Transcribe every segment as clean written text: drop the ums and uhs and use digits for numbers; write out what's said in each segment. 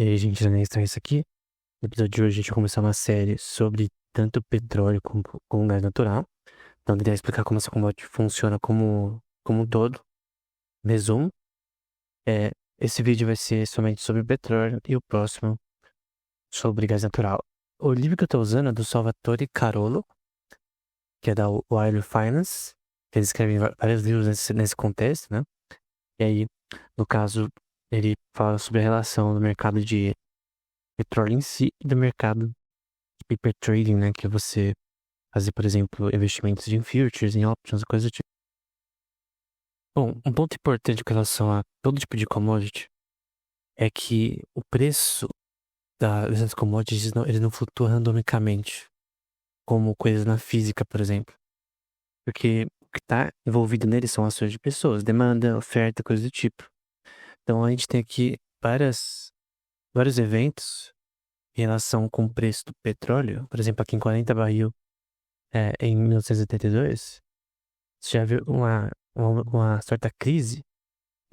E aí, gente, é isso aqui. No episódio de hoje, a gente vai começar uma série sobre tanto petróleo como gás natural. Então, eu queria explicar como essa commodity funciona como um todo. Resumo, esse vídeo vai ser somente sobre petróleo e o próximo sobre gás natural. O livro que eu tô usando é do Salvatore Carolo, que é da Wiley Finance, que ele escreve vários livros nesse contexto, né? E aí, no caso, ele fala sobre a relação do mercado de petróleo em si e do mercado de paper trading, né? Que é você fazer, por exemplo, investimentos em futures, em options, coisas do tipo. Bom, um ponto importante com relação a todo tipo de commodity é que o preço dessas commodities ele não flutua randomicamente, como coisas na física, por exemplo. Porque o que está envolvido neles são ações de pessoas, demanda, oferta, coisas do tipo. Então a gente tem aqui vários eventos em relação com o preço do petróleo. Por exemplo, aqui em 40 barril, em 1982, você já viu uma certa crise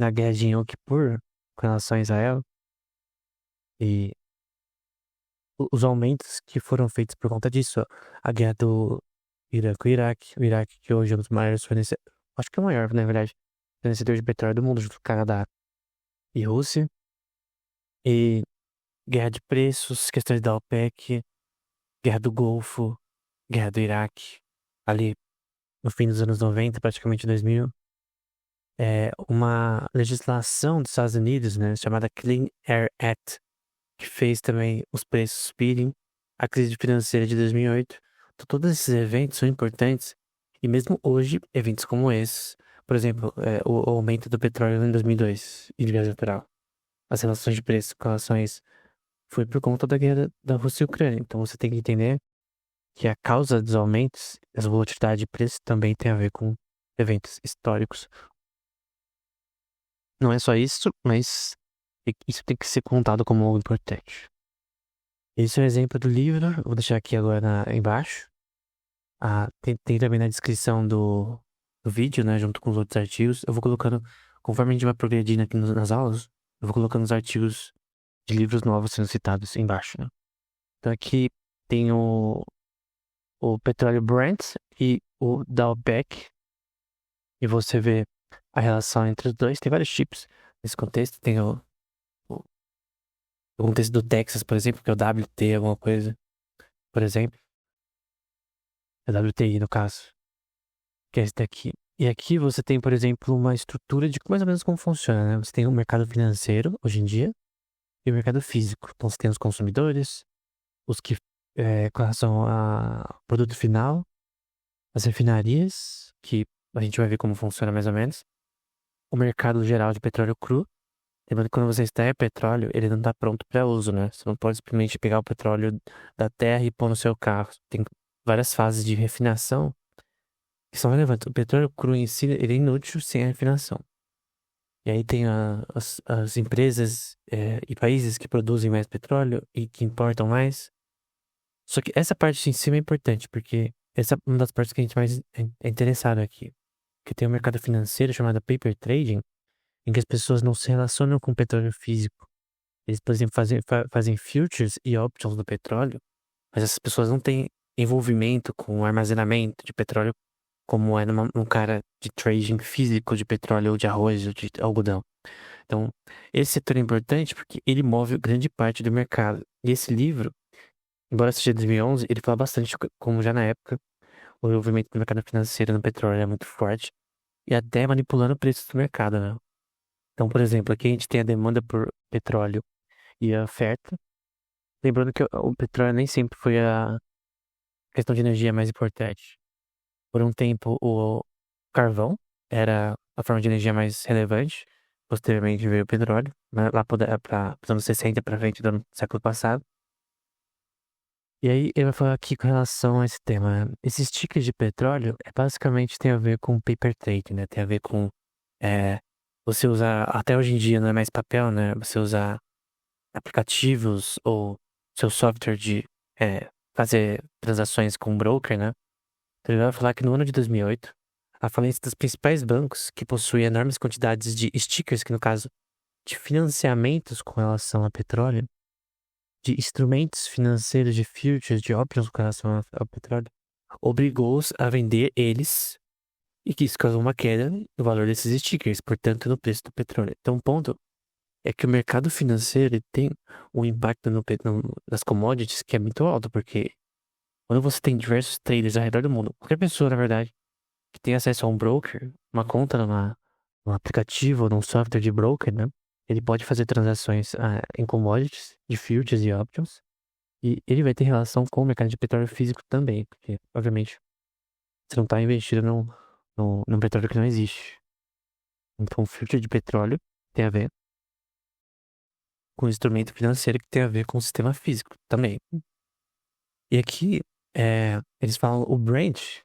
na guerra de Yom Kippur com relação a Israel e os aumentos que foram feitos por conta disso. Ó. A guerra do Iraque, o Iraque que hoje é um dos maiores fornecedores, acho que é o maior, na verdade, fornecedor de petróleo do mundo, junto com o Canadá e Rússia. E guerra de preços, questões da OPEC, guerra do Golfo, guerra do Iraque, ali no fim dos anos 90, praticamente 2000. Uma legislação dos Estados Unidos, né, chamada Clean Air Act, que fez também os preços subirem, a crise financeira de 2008. Então, todos esses eventos são importantes, e mesmo hoje, eventos como esses, por exemplo, o aumento do petróleo em 2002 e de gás natural, as relações de preço com relação a isso, foi por conta da guerra da Rússia e Ucrânia. Então, você tem que entender que a causa dos aumentos, essa volatilidade de preço, também tem a ver com eventos históricos. Não é só isso, mas isso tem que ser contado como algo importante. Esse é um exemplo do livro, eu vou deixar aqui agora embaixo. Tem também na descrição do vídeo, né, junto com os outros artigos. Eu vou colocando, conforme a gente vai progredindo aqui nas aulas, eu vou colocando os artigos de livros novos sendo citados embaixo, né. Então aqui tem o petróleo Brent e o da OPEC, e você vê a relação entre os dois. Tem vários tipos nesse contexto, tem o contexto do Texas, por exemplo, que é o WT, alguma coisa, por exemplo. É WTI, no caso, que é esse daqui. E aqui você tem, por exemplo, uma estrutura de mais ou menos como funciona, né? Você tem o mercado financeiro, hoje em dia, e o mercado físico. Então, você tem os consumidores, os que, com relação ao produto final, as refinarias, que a gente vai ver como funciona mais ou menos, o mercado geral de petróleo cru. Lembrando que quando você extrai petróleo, ele não está pronto para uso, né? Você não pode simplesmente pegar o petróleo da terra e pôr no seu carro. Tem várias fases de refinação que são relevantes. O petróleo cru em si, ele é inútil sem a refinação. E aí tem as empresas e países que produzem mais petróleo e que importam mais. Só que essa parte em cima é importante, porque essa é uma das partes que a gente mais é interessado aqui. Que tem um mercado financeiro chamado paper trading, em que as pessoas não se relacionam com o petróleo físico. Eles, por exemplo, fazem futures e options do petróleo, mas essas pessoas não têm envolvimento com o armazenamento de petróleo como é num cara de trading físico de petróleo ou de arroz ou de algodão. Então, esse setor é importante porque ele move grande parte do mercado. E esse livro, embora seja de 2011, ele fala bastante como já na época o envolvimento do mercado financeiro no petróleo é muito forte e até manipulando o preço do mercado, né? Então, por exemplo, aqui a gente tem a demanda por petróleo e a oferta. Lembrando que o petróleo nem sempre foi a questão de energia mais importante. Por um tempo, o carvão era a forma de energia mais relevante. Posteriormente veio o petróleo, né, lá para os anos 60 para frente do século passado. E aí ele vai falar aqui com relação a esse tema. Esses tickets de petróleo basicamente tem a ver com paper trade, né? Tem a ver com você usar, até hoje em dia não é mais papel, né? Você usar aplicativos ou seu software de fazer transações com broker, né? Então ele vai falar que no ano de 2008, a falência dos principais bancos, que possuem enormes quantidades de stickers, que no caso de financiamentos com relação a petróleo, de instrumentos financeiros de futures, de options com relação ao petróleo, obrigou-os a vender eles e que isso causou uma queda no valor desses stickers, portanto, no preço do petróleo. Então, o ponto é que o mercado financeiro ele tem um impacto nas commodities que é muito alto, porque quando você tem diversos traders ao redor do mundo, qualquer pessoa, na verdade, que tem acesso a um broker, uma conta num aplicativo ou num software de broker, né? Ele pode fazer transações em commodities, de futures e options, e ele vai ter relação com o mercado de petróleo físico também, porque, obviamente, você não está investido num petróleo que não existe. Então, o future de petróleo tem a ver com o instrumento financeiro que tem a ver com o sistema físico também. E aqui, eles falam o Brent,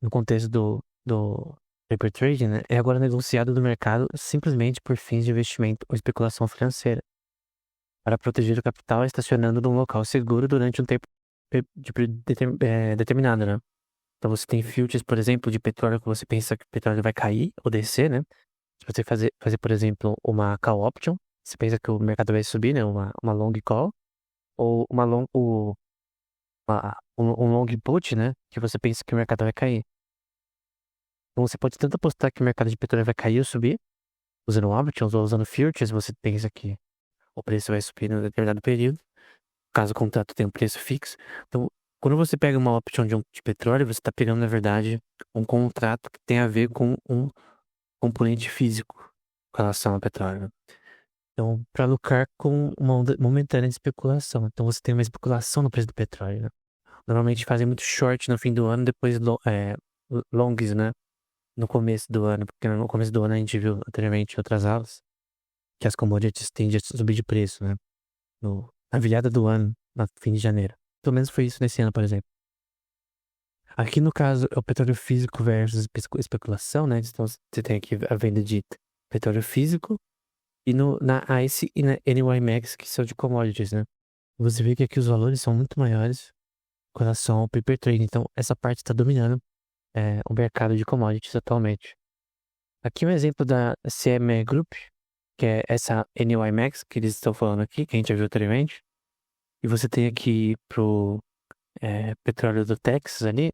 no contexto do paper trading, né, é agora negociado no mercado simplesmente por fins de investimento ou especulação financeira, para proteger o capital estacionando num local seguro durante um tempo determinado, né? Então você tem futures, por exemplo, de petróleo que você pensa que o petróleo vai cair ou descer, né? Se você fazer, por exemplo, uma call option, você pensa que o mercado vai subir, né? Uma long call, ou um long put, né? Que você pensa que o mercado vai cair. Então você pode tanto apostar que o mercado de petróleo vai cair ou subir, usando options ou usando futures, você pensa que o preço vai subir em um determinado período, caso o contrato tenha um preço fixo. Então, quando você pega uma option de petróleo, você está pegando, na verdade, um contrato que tem a ver com um componente físico com relação ao petróleo. Então, para lucrar com uma momentânea especulação. Então, você tem uma especulação no preço do petróleo, né? Normalmente fazem muito short no fim do ano, depois longs, né? No começo do ano, porque no começo do ano a gente viu anteriormente em outras aulas que as commodities tendem a subir de preço, né? Na virada do ano, no fim de janeiro. Pelo menos foi isso nesse ano, por exemplo. Aqui no caso é o petróleo físico versus especulação, né? Então você tem aqui a venda de petróleo físico e na ICE e na NYMEX, que são de commodities, né? Você vê que aqui os valores são muito maiores com relação ao paper trade. Então essa parte está dominando o mercado de commodities atualmente. Aqui um exemplo da CME Group, que é essa NYMEX que eles estão falando aqui, que a gente já viu anteriormente. E você tem aqui pro petróleo do Texas ali,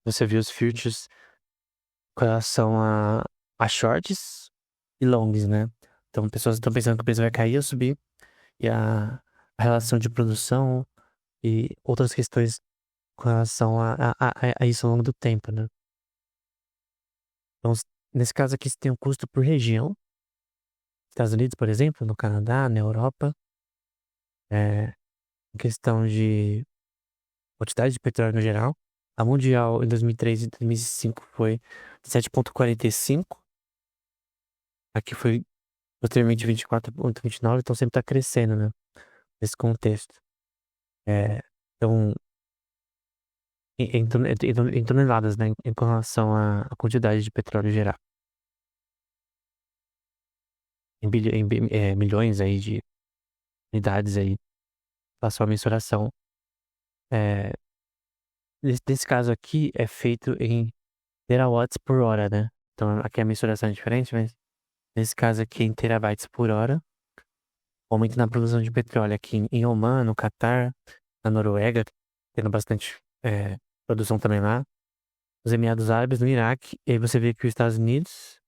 você viu os futures com relação a shorts e longs, né? Então, pessoas estão pensando que o preço vai cair ou subir, e a relação de produção e outras questões com relação a isso ao longo do tempo, né? Então, nesse caso aqui, você tem um custo por região. Estados Unidos, por exemplo, no Canadá, na Europa, em questão de quantidade de petróleo no geral. A mundial em 2003 e 2005 foi 7,45. Aqui foi posteriormente 24,29, então sempre está crescendo, né? Nesse contexto. Então, em toneladas, né? Em relação à quantidade de petróleo geral. Milhões aí de unidades aí. Passou a mensuração. Nesse caso aqui é feito em terawatts por hora, né? Então aqui a mensuração é diferente, mas nesse caso aqui em terabytes por hora. Aumento na produção de petróleo aqui em Oman, no Catar, na Noruega, tendo bastante produção também lá. Os Emirados Árabes, no Iraque. E aí você vê que os Estados Unidos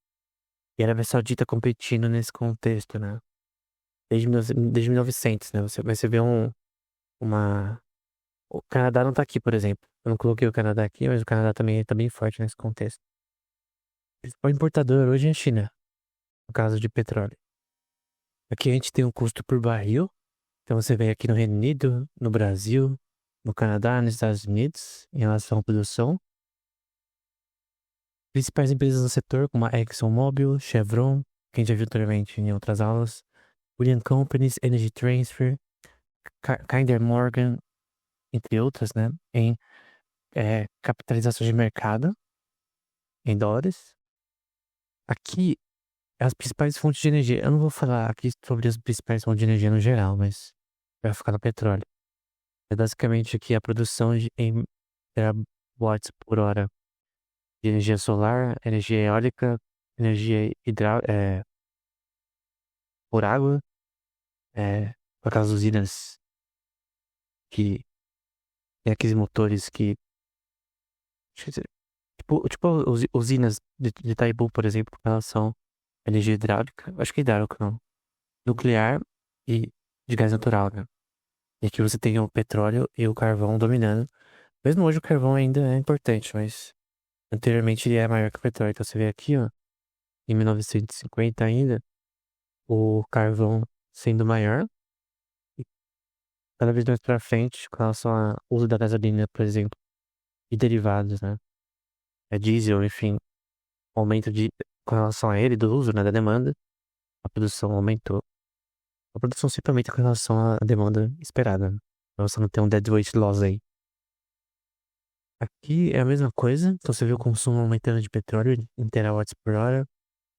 e a Arábia Saudita competindo nesse contexto, né? Desde 1900, né? Você vê uma... O Canadá não tá aqui, por exemplo. Eu não coloquei o Canadá aqui, mas o Canadá também tá bem forte nesse contexto. O principal importador hoje é a China, no caso de petróleo. Aqui a gente tem um custo por barril. Então você vê aqui no Reino Unido, no Brasil, no Canadá, nos Estados Unidos, em relação à produção. Principais empresas do setor, como a ExxonMobil, Chevron, que a gente já viu anteriormente em outras aulas, William Companies, Energy Transfer, Kinder Morgan, entre outras, né? Em capitalização de mercado, em dólares. Aqui, as principais fontes de energia. Eu não vou falar aqui sobre as principais fontes de energia no geral, mas vai ficar no petróleo. É basicamente aqui a produção em terawatts por hora de energia solar, energia eólica, energia por água, aquelas usinas que tem aqueles motores que. Tipo usinas de Itaipu, por exemplo, com relação à energia hidráulica. Acho que é hidráulica, não. Nuclear e de gás natural, né? E aqui você tem o petróleo e o carvão dominando. Mesmo hoje o carvão ainda é importante, mas anteriormente ele é maior que o petróleo. Então você vê aqui, ó, em 1950 ainda, o carvão sendo maior. E cada vez mais pra frente, com relação ao uso da gasolina, por exemplo, e derivados, né? É diesel, enfim, aumento com relação a ele, do uso, né, da demanda, a produção aumentou. A produção sempre aumenta com relação à demanda esperada, né? Pra você não ter um deadweight loss aí. Aqui é a mesma coisa, então você vê o consumo aumentando de petróleo em terawatts por hora,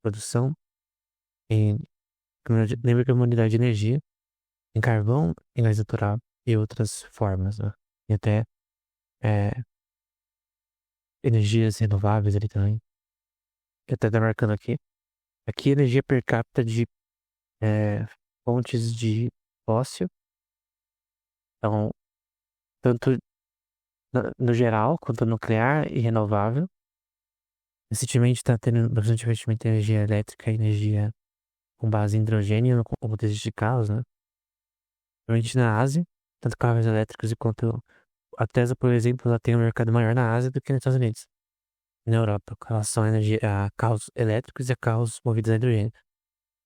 produção, em, lembra que é uma unidade de energia, em carvão, em gás natural e outras formas, né? E até é, energias renováveis ali também, que até tá marcando aqui. Aqui energia per capita de é, fontes de fóssil, então, tanto no geral quanto nuclear e renovável. Recentemente está tendo bastante investimento em energia elétrica e energia com base em hidrogênio no contexto de carros, né? Principalmente na Ásia, tanto carros elétricos quanto a Tesla, por exemplo, ela tem um mercado maior na Ásia do que nos Estados Unidos e na Europa, com relação a carros elétricos e a carros movidos a hidrogênio.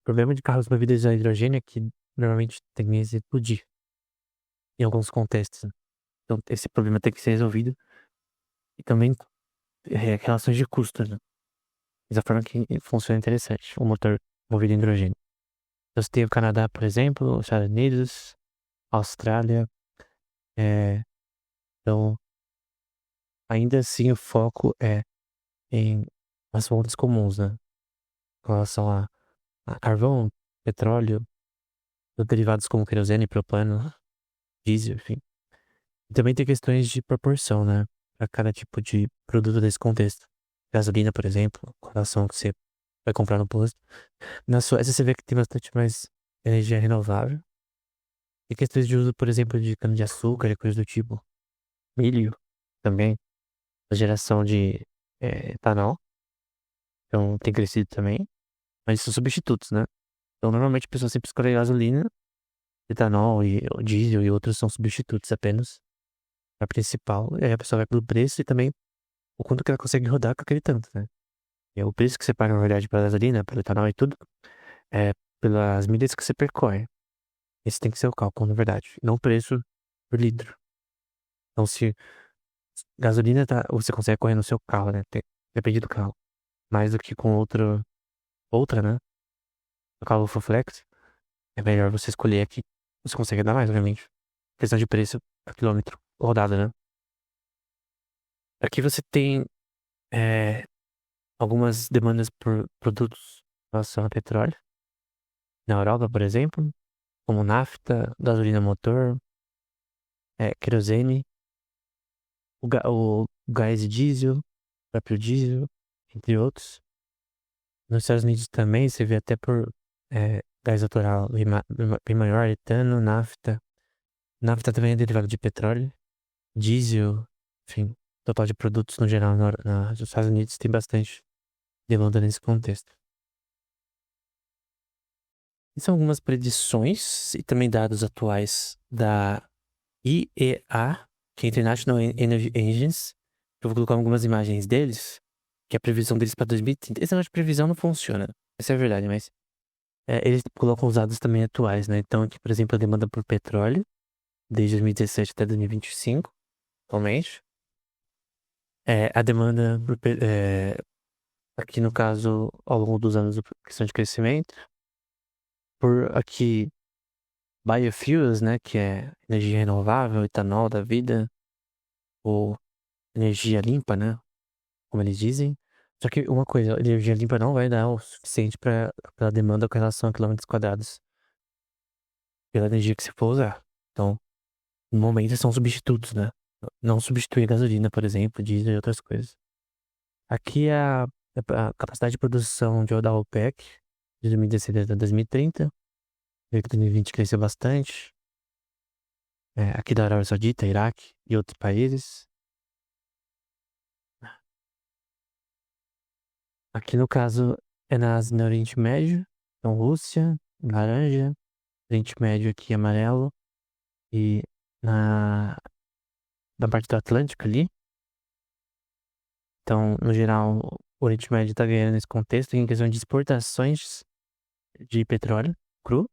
O problema de carros movidos a hidrogênio é que normalmente tem que explodir em alguns contextos, né? Então, esse problema tem que ser resolvido e também relações de custo, né? Dessa forma que funciona interessante, o motor movido a hidrogênio. Então, você tem o Canadá, por exemplo, os Estados Unidos, Austrália, é, então, ainda assim, o foco é em as fontes comuns, né? Com relação a carvão, petróleo, os derivados como querosene, propano, diesel, enfim. E também tem questões de proporção, né? Para cada tipo de produto desse contexto. Gasolina, por exemplo, com relação ao que você vai comprar no posto. Na Suécia, você vê que tem bastante mais energia renovável. E questões de uso, por exemplo, de cana-de-açúcar e coisas do tipo. Milho também. A geração de etanol. Então, tem crescido também. Mas são substitutos, né? Então, normalmente a pessoa sempre escolhe gasolina, etanol e o diesel e outros são substitutos apenas. A principal. E aí a pessoa vai pelo preço e também o quanto que ela consegue rodar com aquele tanto, né? E o preço que você paga, na verdade, pela gasolina, pelo etanol e tudo, é pelas milhas que você percorre. Esse tem que ser o cálculo, na verdade. Não o preço por litro. Então, se gasolina você consegue correr no seu carro, né? Depende do carro. Mais do que com outra, né? O carro full flex, é melhor você escolher aqui. Você consegue dar mais, obviamente. Questão de preço por quilômetro rodada, né? Aqui você tem é, algumas demandas por produtos em relação a petróleo. Na Europa, por exemplo, como nafta, gasolina motor, querosene, o gás diesel, o próprio diesel, entre outros. Nos Estados Unidos também você vê até por gás natural bem maior, etano, nafta. Nafta também é derivado de petróleo, diesel, enfim, total de produtos no geral nos Estados Unidos tem bastante demanda nesse contexto. E são algumas predições e também dados atuais da IEA, que é International Energy Agency. Eu vou colocar algumas imagens deles, que é a previsão deles para 2030. Esse negócio de previsão não funciona, essa é a verdade, mas eles colocam os dados também atuais, né? Então, aqui, por exemplo, a demanda por petróleo, desde 2017 até 2025, atualmente. A demanda aqui no caso, ao longo dos anos, questão de crescimento. Por aqui, biofuels, né? Que é energia renovável, etanol da vida, ou energia limpa, né? Como eles dizem. Só que uma coisa, a energia limpa não vai dar o suficiente para a demanda com relação a quilômetros quadrados pela energia que você for usar. Então, no momento são substitutos, né? Não substitui a gasolina, por exemplo, diesel e outras coisas. Aqui é a capacidade de produção da OPEC de 2016 até 2030. Veio que 2020 cresceu bastante. Aqui da Arábia Saudita, Iraque e outros países. Aqui no caso é no Oriente Médio. Então Rússia, laranja. Oriente Médio aqui amarelo. E na parte do Atlântico ali. Então, no geral, o Oriente Médio tá ganhando nesse contexto em questão de exportações de petróleo cru.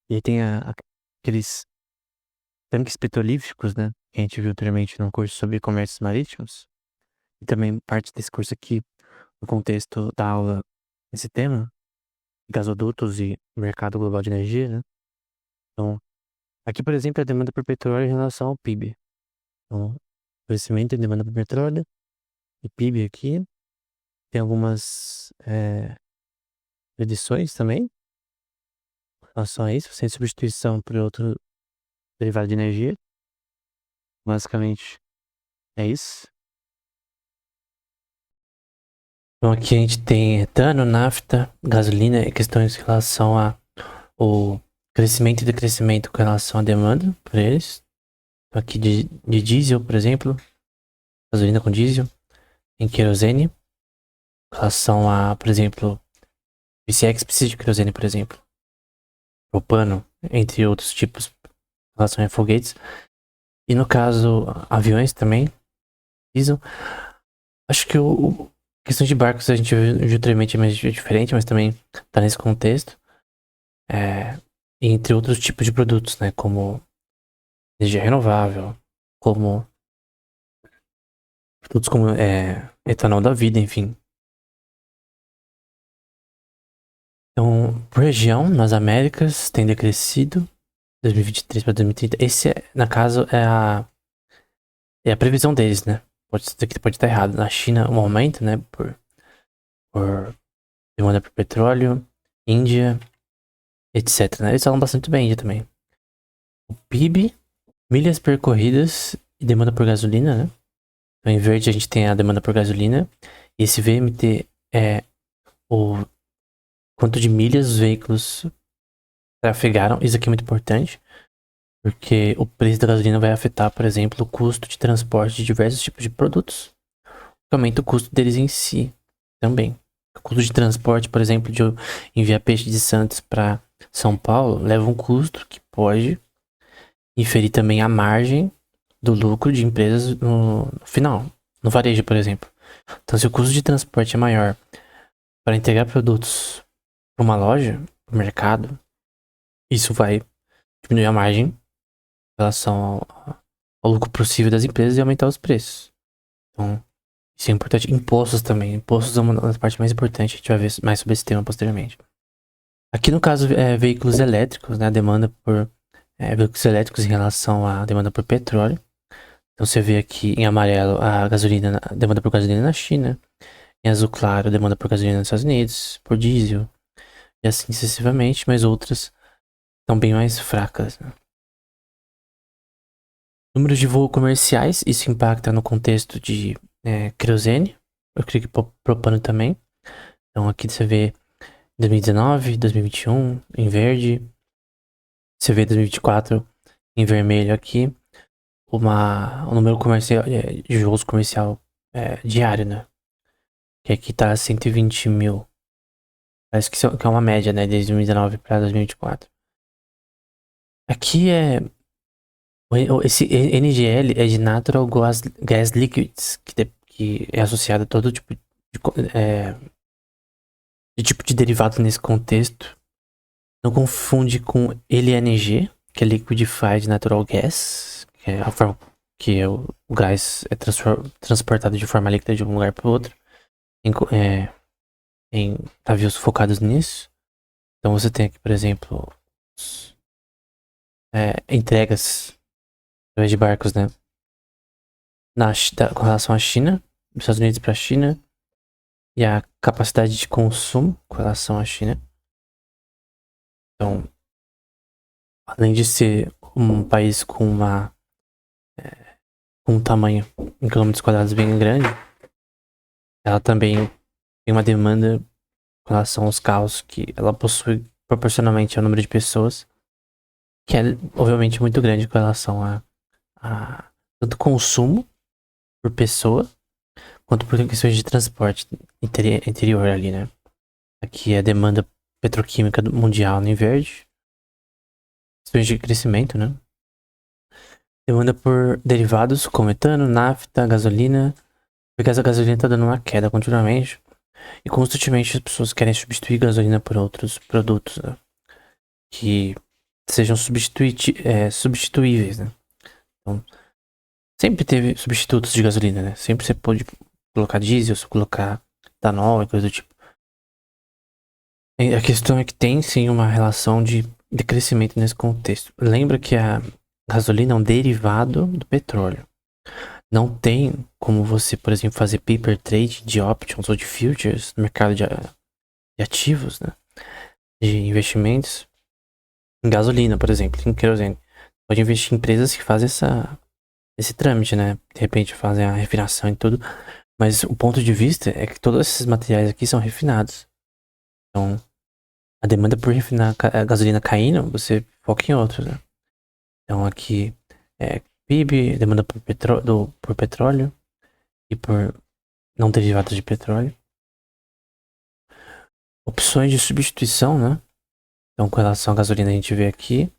E aí tem aqueles tanques petrolíficos, né? Que a gente viu anteriormente no curso sobre comércios marítimos. E também parte desse curso aqui, no contexto da aula, esse tema, gasodutos e mercado global de energia, né? Então, aqui, por exemplo, é a demanda por petróleo em relação ao PIB. Então, crescimento em demanda por petróleo e PIB aqui. Tem algumas predições também em relação a isso, sem substituição por outro derivado de energia. Basicamente, é isso. Então aqui a gente tem etano, nafta, gasolina e questões em relação ao crescimento e decrescimento com relação à demanda por eles. Então aqui de diesel, por exemplo, gasolina com diesel, em querosene, com relação a, por exemplo, PCX precisa de querosene, por exemplo, propano, entre outros tipos, em relação a foguetes. E no caso, aviões também, diesel. Acho que questão de barcos a gente viu anteriormente é mais diferente, mas também tá nesse contexto. Entre outros tipos de produtos, né? Como energia renovável, como produtos como etanol da vida, enfim. Então, por região, nas Américas, tem decrescido 2023 para 2030. Esse, na caso, é a previsão deles, né? Pode estar errado. Na China, um aumento, né? Por demanda por petróleo, Índia, etc. Né? Eles falam bastante bem Índia também. O PIB, milhas percorridas e demanda por gasolina, né? Então, em verde a gente tem a demanda por gasolina. E esse VMT é o quanto de milhas os veículos trafegaram. Isso aqui é muito importante, porque o preço da gasolina vai afetar, por exemplo, o custo de transporte de diversos tipos de produtos. Que aumenta o custo deles em si também. O custo de transporte, por exemplo, de eu enviar peixe de Santos para São Paulo, leva um custo que pode inferir também a margem do lucro de empresas no final, no varejo, por exemplo. Então, se o custo de transporte é maior para entregar produtos para uma loja, para o mercado, isso vai diminuir a margem em relação ao lucro possível das empresas e aumentar os preços. Então, isso é importante. Impostos também. Impostos é uma das partes mais importantes. A gente vai ver mais sobre esse tema posteriormente. Aqui no caso, veículos elétricos, né? A demanda por veículos elétricos em relação à demanda por petróleo. Então você vê aqui em amarelo a gasolina, a demanda por gasolina na China. Em azul claro, a demanda por gasolina nos Estados Unidos, por diesel. E assim sucessivamente, mas outras estão bem mais fracas, né? Números de voo comerciais, isso impacta no contexto de querosene. Eu creio que propano também. Então aqui você vê 2019, 2021 em verde. Você vê 2024 em vermelho aqui. O número comercial de voos comercial diário, né? Que aqui tá 120 mil. Parece que é uma média, né? Desde 2019 para 2024. Aqui esse NGL é de Natural Gas Liquids, que é associado a todo tipo de tipo de derivado nesse contexto. Não confunde com LNG, que é Liquefied Natural Gas, que é a forma que o gás é transportado de forma líquida de um lugar para o outro, em navios focados nisso. Então você tem aqui, por exemplo, entregas através de barcos, né? Com relação à China, dos Estados Unidos para a China, e a capacidade de consumo com relação à China. Então, além de ser um país com um tamanho em quilômetros quadrados bem grande, ela também tem uma demanda com relação aos carros que ela possui proporcionalmente ao número de pessoas, que é obviamente muito grande com relação a tanto consumo por pessoa, quanto por questões de transporte interior ali, né? Aqui é a demanda petroquímica mundial no inverde, questões de crescimento, né? Demanda por derivados como etano, nafta, gasolina, porque essa gasolina tá dando uma queda continuamente. E constantemente as pessoas querem substituir gasolina por outros produtos, né? Que sejam substituíveis, né? Então, sempre teve substitutos de gasolina, né? Sempre você pode colocar diesel, colocar etanol e coisa do tipo. E a questão é que tem sim uma relação de crescimento nesse contexto. Lembra que a gasolina é um derivado do petróleo. Não tem como você, por exemplo, fazer paper trade de options ou de futures no mercado de ativos, né? De investimentos em gasolina, por exemplo, em querosene. Pode investir em empresas que fazem esse trâmite, né? De repente fazem a refinação e tudo. Mas o ponto de vista é que todos esses materiais aqui são refinados. Então, a demanda por refinar a gasolina caindo, você foca em outros, né? Então aqui é PIB, demanda por petróleo e por não derivados de petróleo. Opções de substituição, né? Então, com relação à gasolina, a gente vê aqui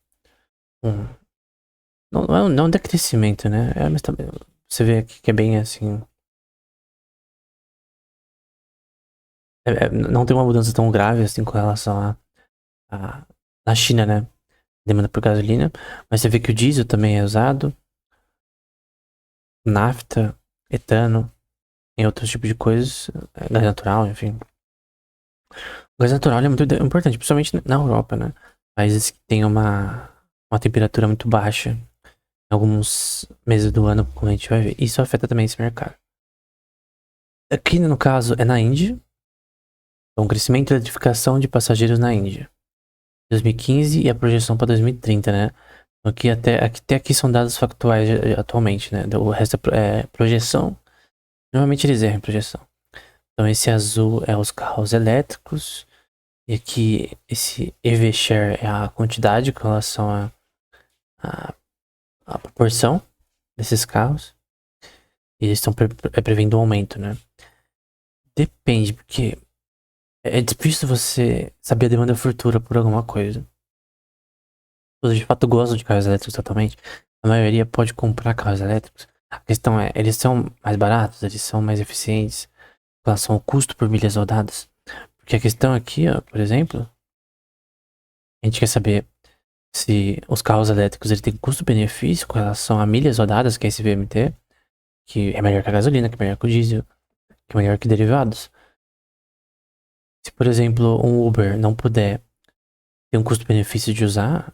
não é um decrescimento, né? Mas também, você vê aqui que é bem assim. Não tem uma mudança tão grave assim com relação na China, né? Demanda por gasolina. Mas você vê que o diesel também é usado, nafta, etano, em outros tipos de coisas, gás natural, enfim. O gás natural é muito importante, principalmente na Europa, né? Países que têm uma temperatura muito baixa em alguns meses do ano, como a gente vai ver. Isso afeta também esse mercado. Aqui, no caso, é na Índia. Então, crescimento e eletrificação de passageiros na Índia. 2015 e a projeção para 2030, né? Até aqui são dados factuais atualmente, né? O resto é projeção. Normalmente eles erram em projeção. Então esse azul é os carros elétricos. E aqui esse EV Share é a quantidade com relação à proporção desses carros. E eles estão prevendo um aumento, né? Depende, porque é difícil você saber a demanda futura por alguma coisa. Todos de fato gostam de carros elétricos totalmente. A maioria pode comprar carros elétricos. A questão é, eles são mais baratos, eles são mais eficientes em relação ao custo por milhas rodadas. Porque a questão aqui, ó, por exemplo, a gente quer saber se os carros elétricos ele têm custo-benefício com relação a milhas rodadas, que é esse VMT, que é melhor que a gasolina, que é melhor que o diesel, que é melhor que derivados. Se, por exemplo, um Uber não puder ter um custo-benefício de usar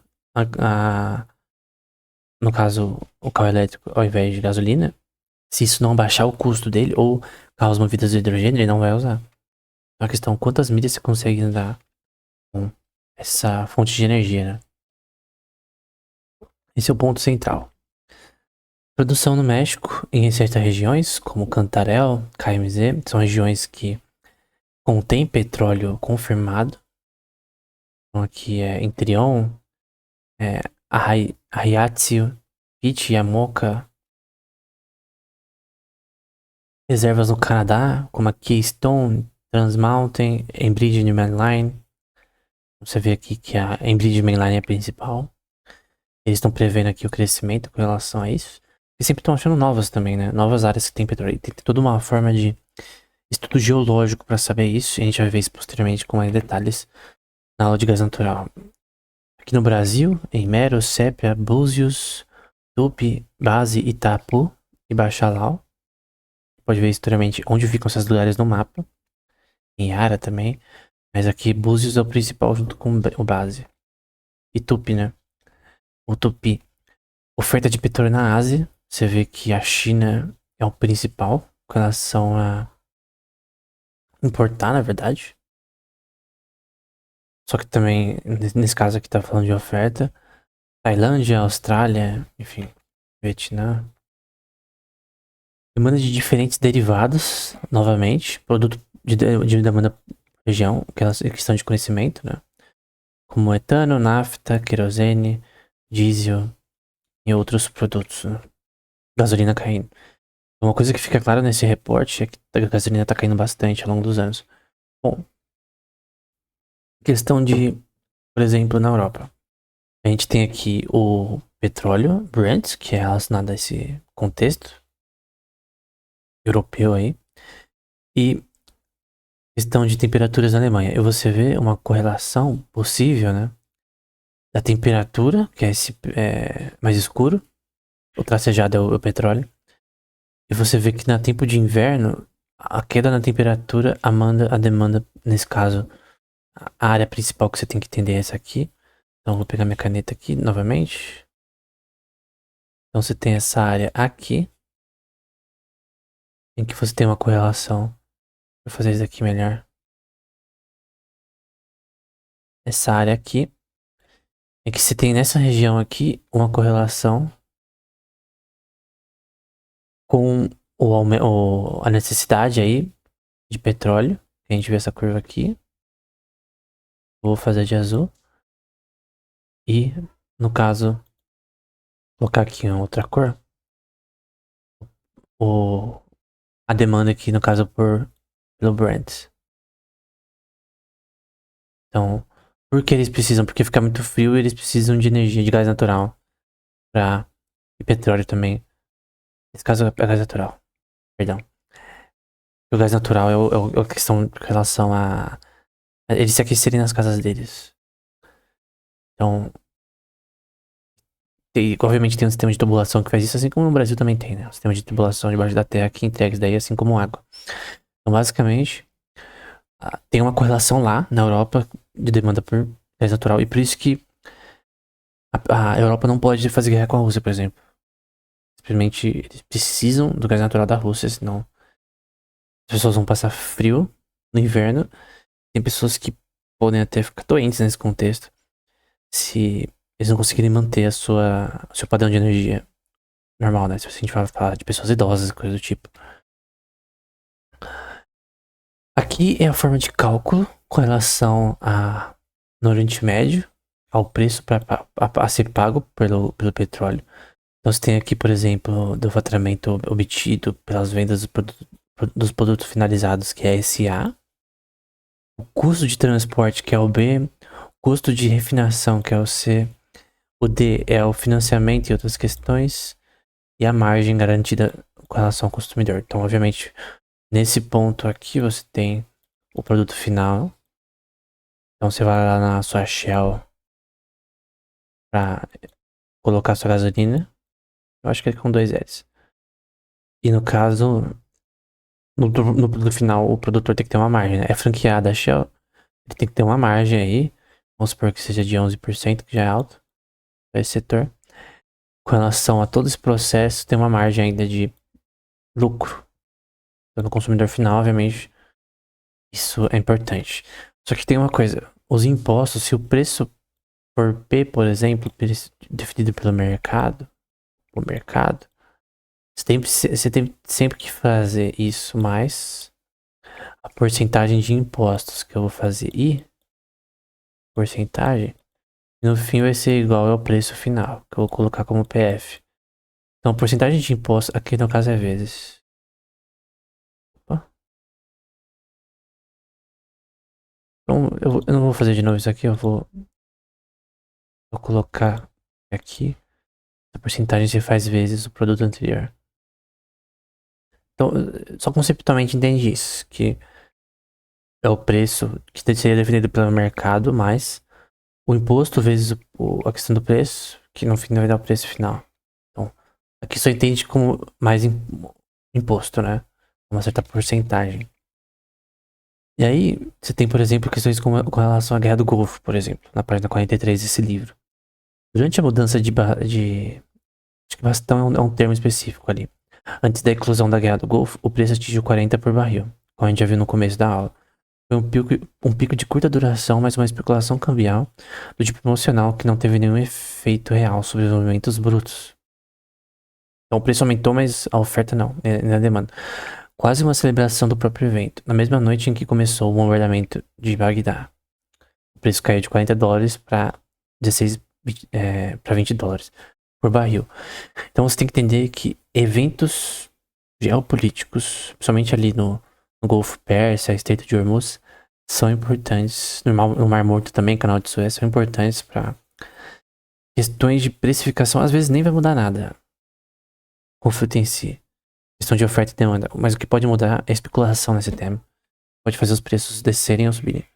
no caso, o carro elétrico ao invés de gasolina, se isso não baixar o custo dele, ou carros movidos a hidrogênio, ele não vai usar. A questão, quantas milhas você consegue andar com essa fonte de energia, né? Esse é o ponto central. Produção no México, em certas regiões, como Cantarell, KMZ, são regiões que contêm petróleo confirmado. Então aqui é Intrion, Ahayatsu, Pit, Yamoka. Reservas no Canadá, como a Keystone, Trans Mountain, Enbridge Mainline. Você vê aqui que a Enbridge Mainline é a principal. Eles estão prevendo aqui o crescimento com relação a isso. E sempre estão achando novas também, né? Novas áreas que tem petróleo. Tem toda uma forma de estudo geológico para saber isso. E a gente vai ver isso posteriormente com mais detalhes na aula de gás natural. Aqui no Brasil, em Mero, Sépia, Búzios, Tupi, Base, Itapu e Baixalau. Pode ver historicamente onde ficam esses lugares no mapa. Em Ara também. Mas aqui Búzios é o principal junto com o Base. E Tupi, né? O Tupi. Oferta de petróleo na Ásia. Você vê que a China é o principal com relação a importar, na verdade. Só que também, nesse caso aqui tá falando de oferta. Tailândia, Austrália, enfim, Vietnã. Demanda de diferentes derivados, novamente. Produto de demanda por região, aquela questão de conhecimento, né? como etano, nafta, querosene, diesel e outros produtos, né? Gasolina caindo. Uma coisa que fica clara nesse reporte é que a gasolina tá caindo bastante ao longo dos anos. Bom, questão de, por exemplo, na Europa. A gente tem aqui o petróleo, Brent, que é relacionado a esse contexto europeu aí. E questão de temperaturas na Alemanha. E você vê uma correlação possível, né? Da temperatura, que é esse mais escuro. O tracejado é o petróleo. E você vê que na tempo de inverno, a queda na temperatura a demanda, nesse caso, a área principal que você tem que entender é essa aqui. Então, vou pegar minha caneta aqui novamente. Então, você tem essa área aqui, em que você tem uma correlação. Vou fazer isso aqui melhor. Essa área aqui, é que você tem nessa região aqui uma correlação com a necessidade aí de petróleo. A gente vê essa curva aqui. Vou fazer de azul. E, no caso, colocar aqui uma outra cor. A demanda aqui, no caso, pelo Brent. Então, por que eles precisam? Porque fica muito frio e eles precisam de energia, de gás natural. E petróleo também. Nesse caso é gás natural. Perdão. O gás natural é a questão com relação a eles se aquecerem nas casas deles. Então, obviamente tem um sistema de tubulação que faz isso, assim como no Brasil também tem, né? Um sistema de tubulação debaixo da terra que entrega isso daí assim como água. Então, basicamente, tem uma correlação lá na Europa de demanda por gás natural. E por isso que a Europa não pode fazer guerra com a Rússia, por exemplo. Simplesmente eles precisam do gás natural da Rússia, senão as pessoas vão passar frio no inverno. Tem pessoas que podem até ficar doentes nesse contexto se eles não conseguirem manter o seu padrão de energia normal, né? Se a gente vai falar de pessoas idosas, coisa do tipo. Aqui é a forma de cálculo com relação no Oriente Médio, ao preço a ser pago pelo petróleo. Então você tem aqui, por exemplo, do faturamento obtido pelas vendas dos produtos finalizados, que é SA, o custo de transporte, que é o B, o custo de refinação, que é o C, o D é o financiamento e outras questões, e a margem garantida com relação ao consumidor. Então, obviamente, nesse ponto aqui você tem o produto final. Então você vai lá na sua Shell pra colocar sua gasolina. Eu acho que é com 2 L's. E no caso, no produto final, o produtor tem que ter uma margem, né? É franqueada a Shell, ele tem que ter uma margem aí. Vamos supor que seja de 11%, que já é alto para esse setor. Com relação a todo esse processo, tem uma margem ainda de lucro. Então, no consumidor final, obviamente, isso é importante. Só que tem uma coisa, os impostos, se o preço por P, por exemplo, definido pelo mercado, você tem sempre que fazer isso mais a porcentagem de impostos que eu vou fazer I, porcentagem, e no fim vai ser igual ao preço final, que eu vou colocar como PF. Então, porcentagem de imposto, aqui no caso é vezes. Opa. Então, eu não vou fazer de novo isso aqui, vou colocar aqui. A porcentagem se faz vezes o produto anterior. Então, só conceptualmente entende isso, que é o preço que seria definido pelo mercado, mais o imposto vezes a questão do preço, que no fim vai dar o preço final. Então, aqui só entende como mais imposto, né? Uma certa porcentagem. E aí, você tem, por exemplo, questões com relação à Guerra do Golfo, por exemplo, na página 43 desse livro. Durante a mudança acho que bastão é um termo específico ali. Antes da eclosão da Guerra do Golfo, o preço atingiu 40 por barril, como a gente já viu no começo da aula. Foi um pico de curta duração, mas uma especulação cambial do tipo emocional que não teve nenhum efeito real sobre os movimentos brutos. Então o preço aumentou, mas a oferta não, na demanda. Quase uma celebração do próprio evento. Na mesma noite em que começou o bombardeamento de Bagdá, preço caiu de $40 para 16, para $20 por barril. Então você tem que entender que eventos geopolíticos, principalmente ali no Golfo Pérsia, Estreito de Hormuz, são importantes. No Mar Morto também, Canal de Suez, são importantes para questões de precificação. Às vezes nem vai mudar nada o conflito em si. Questão de oferta e demanda. Mas o que pode mudar é a especulação nesse tema. Pode fazer os preços descerem ou subirem.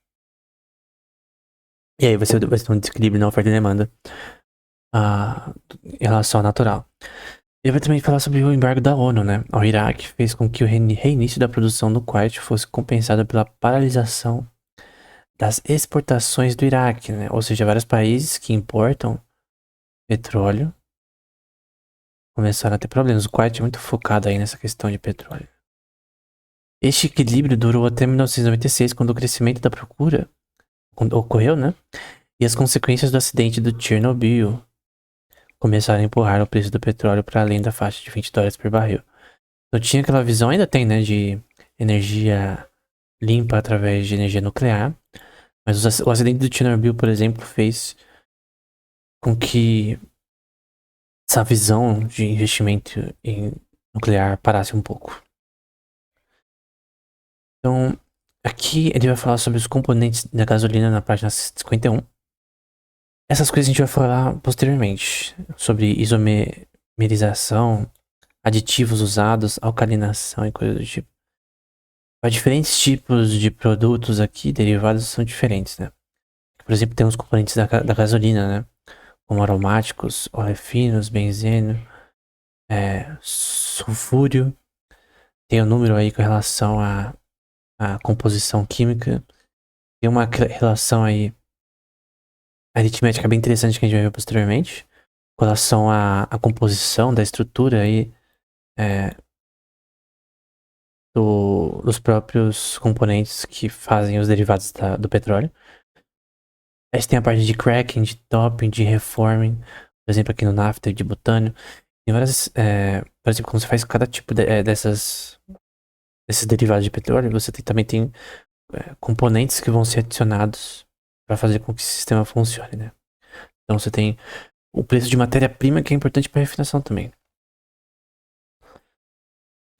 E aí vai ter um desequilíbrio na oferta e demanda em relação ao natural. Ele vai também falar sobre o embargo da ONU, né, ao Iraque, fez com que o reinício da produção no Kuwait fosse compensado pela paralisação das exportações do Iraque, né? Ou seja, vários países que importam petróleo começaram a ter problemas. O Kuwait é muito focado aí nessa questão de petróleo. Este equilíbrio durou até 1996, quando o crescimento da procura ocorreu, né? E as consequências do acidente do Chernobyl começaram a empurrar o preço do petróleo para além da faixa de $20 por barril. Então tinha aquela visão, ainda tem, né, de energia limpa através de energia nuclear. Mas o acidente do Chernobyl, por exemplo, fez com que essa visão de investimento em nuclear parasse um pouco. Então, aqui ele vai falar sobre os componentes da gasolina na página 51. Essas coisas a gente vai falar posteriormente, sobre isomerização, aditivos usados, alcalinação e coisas do tipo. Para diferentes tipos de produtos aqui, derivados são diferentes, né? Por exemplo, tem os componentes da gasolina, né? Como aromáticos, olefinos, benzeno, sulfúrio. Tem o número aí com relação à composição química. Tem uma relação aí aritmética bem interessante que a gente vai ver posteriormente, com relação à composição da estrutura aí dos próprios componentes que fazem os derivados do petróleo. Aí você tem a parte de cracking, de topping, de reforming, por exemplo aqui no nafta e de butânio. Tem várias, por exemplo, quando você faz cada tipo desses derivados de petróleo, você também tem componentes que vão ser adicionados para fazer com que o sistema funcione, né? Então você tem o preço de matéria-prima, que é importante para a refinação também,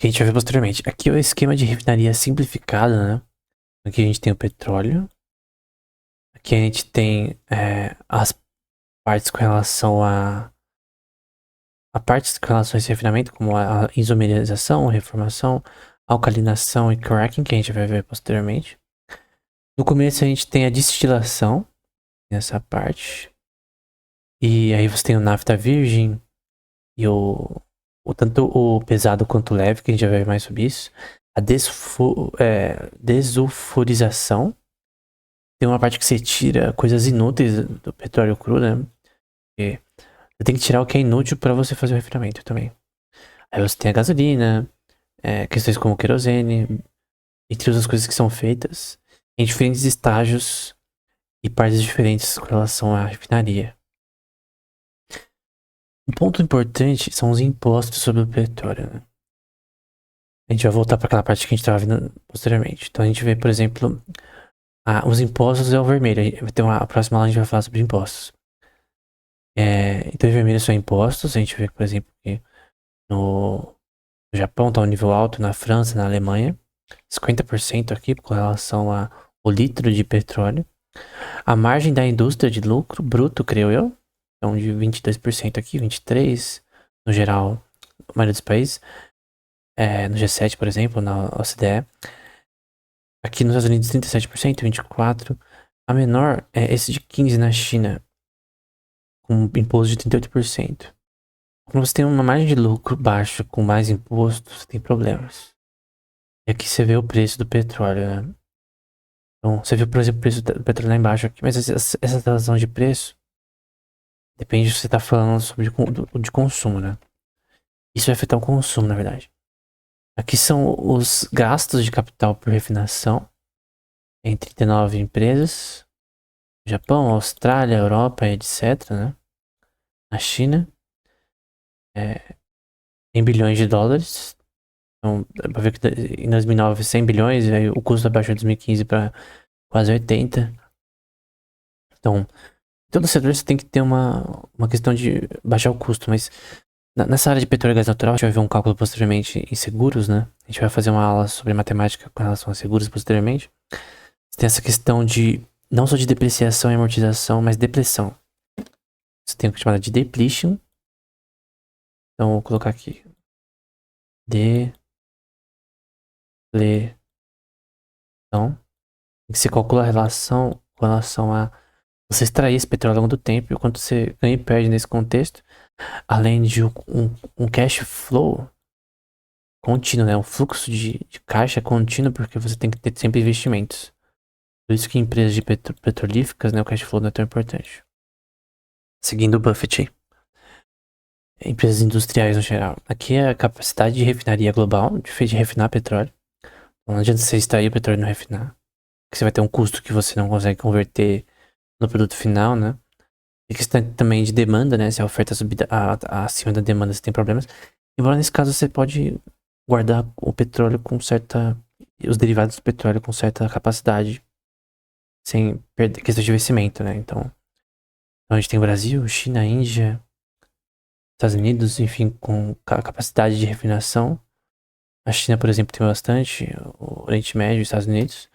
que a gente vai ver posteriormente. Aqui é o esquema de refinaria simplificado, né? Aqui a gente tem o petróleo. Aqui a gente tem as partes com relação a partes com relação a esse refinamento, como a isomerização, reformação, alcalinação e cracking, que a gente vai ver posteriormente. No começo a gente tem a destilação, nessa parte. E aí você tem o nafta virgem e tanto o pesado quanto o leve, que a gente já vai ver mais sobre isso. A desulfurização. Tem uma parte que você tira coisas inúteis do petróleo cru, né? Porque você tem que tirar o que é inútil para você fazer o refinamento também. Aí você tem a gasolina, questões como querosene, entre outras coisas que são feitas em diferentes estágios e partes diferentes com relação à refinaria. Um ponto importante são os impostos sobre o petróleo, né? A gente vai voltar para aquela parte que a gente estava vendo posteriormente. Então a gente vê, por exemplo, os impostos é o vermelho. Vai ter a próxima aula a gente vai falar sobre impostos. Então, os vermelhos são impostos. A gente vê, por exemplo, que no Japão está um nível alto, na França, na Alemanha, 50% aqui com relação ao litro de petróleo. A margem da indústria de lucro bruto, creio eu, então de 22% aqui, 23% no geral, na maioria dos países. No G7, por exemplo, na OCDE. Aqui nos Estados Unidos, 37%, 24%. A menor é esse de 15% na China, com um imposto de 38%. Quando você tem uma margem de lucro baixa, com mais imposto, você tem problemas. E aqui você vê o preço do petróleo, né? Então, você viu, por exemplo, o preço do petróleo lá embaixo aqui, mas essa relação de preço depende se você está falando sobre de consumo, né? Isso vai afetar o consumo, na verdade. Aqui são os gastos de capital por refinação em 39 empresas. Japão, Austrália, Europa, etc, né? Na China. Em bilhões de dólares. Então, dá pra ver que em 2009, 100 bilhões, aí o custo abaixou em 2015 para quase 80. Então, todo setor você tem que ter uma questão de baixar o custo, mas nessa área de petróleo e gás natural, a gente vai ver um cálculo posteriormente em seguros, né? A gente vai fazer uma aula sobre matemática com relação a seguros posteriormente. Você tem essa questão de, não só de depreciação e amortização, mas depressão. Você tem o que é chamado de depletion. Então, vou colocar aqui. Depleção. Que você calcula a relação com relação a você extrair esse petróleo ao longo do tempo e o quanto você ganha e perde nesse contexto, além de um cash flow contínuo, né? Um fluxo de caixa contínuo, porque você tem que ter sempre investimentos. Por isso que em empresas de petrolíficas, né, o cash flow não é tão importante. Seguindo o Buffett aí. Empresas industriais no geral. Aqui é a capacidade de refinaria global, de refinar petróleo. Não adianta você extrair o petróleo e não refinar. Porque você vai ter um custo que você não consegue converter no produto final, né? E questão também de demanda, né? Se a oferta subir acima da demanda, você tem problemas. Embora nesse caso você pode guardar o petróleo com certa... os derivados do petróleo com certa capacidade. Sem perder questão de investimento, né? Então a gente tem o Brasil, China, Índia, Estados Unidos, enfim, com capacidade de refinação. A China, por exemplo, tem bastante. O Oriente Médio, os Estados Unidos.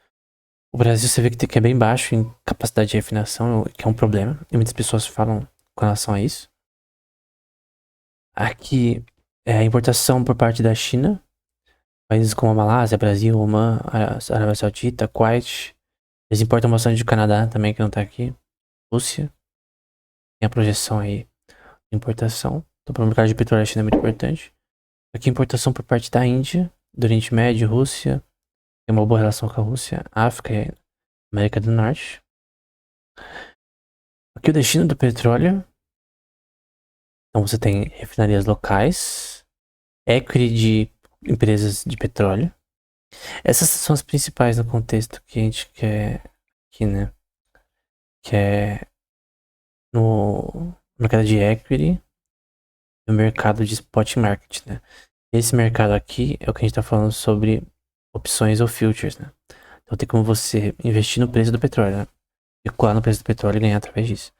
O Brasil você vê que é bem baixo em capacidade de refinação, que é um problema. E muitas pessoas falam com relação a isso. Aqui é a importação por parte da China. Países como a Malásia, Brasil, Oman, Arábia Saudita, Kuwait. Eles importam bastante do Canadá também, que não tá aqui. Rússia. Tem a projeção aí de importação. Então, para o mercado de petróleo, a China é muito importante. Aqui, importação por parte da Índia, do Oriente Médio, Rússia. Tem uma boa relação com a Rússia, África e América do Norte. Aqui, o destino do petróleo. Então, você tem refinarias locais, equity de empresas de petróleo. Essas são as principais no contexto que a gente quer aqui, né? Que é no mercado de equity e no mercado de spot market, né? Esse mercado aqui é o que a gente tá falando sobre opções ou futures, né? Então tem como você investir no preço do petróleo, né? Especular no preço do petróleo e ganhar através disso.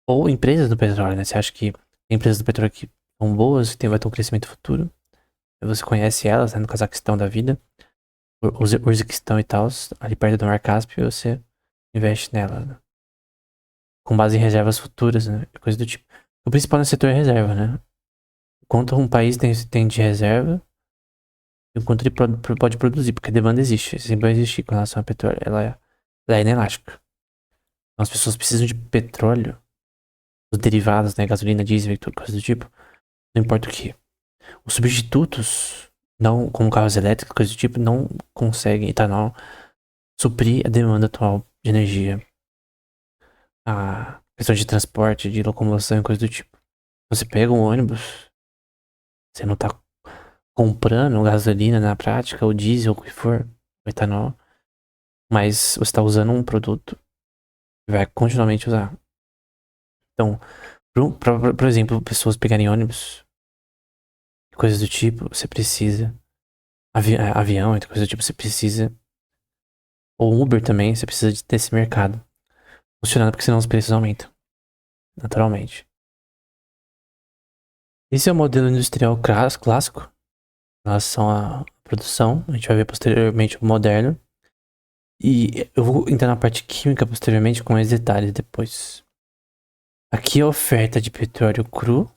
Ou empresas do petróleo, né? Você acha que empresas do petróleo que são boas, que vai ter um crescimento futuro. Você conhece elas, né? No Cazaquistão da vida. Urziquistão e tal, ali perto do Mar Cáspio, você investe nela, né? Com base em reservas futuras, né? Coisa do tipo. O principal nesse setor é reserva, né? Quanto um país tem de reserva e o quanto ele pode produzir, porque a demanda existe, sempre vai existir com relação ao petróleo. Ela é inelástica. Então, as pessoas precisam de petróleo, os derivados, né? Gasolina, diesel e tudo, coisa do tipo. Não importa o que. Os substitutos, não, como carros elétricos, coisa do tipo, não conseguem, etanol, suprir a demanda atual de energia. A questão de transporte, de locomoção e coisa do tipo. Você pega um ônibus, você não tá comprando gasolina na prática, ou diesel, o que for, o etanol, mas você tá usando um produto que vai continuamente usar. Então, por exemplo, pessoas pegarem ônibus, coisas do tipo, você precisa. Avião e coisas do tipo, você precisa. Ou Uber também, você precisa de ter esse mercado funcionando, porque senão os preços aumentam. Naturalmente. Esse é o modelo industrial clássico em relação à produção. A gente vai ver posteriormente o moderno. E eu vou entrar na parte química posteriormente com mais detalhes depois. Aqui é a oferta de petróleo cru,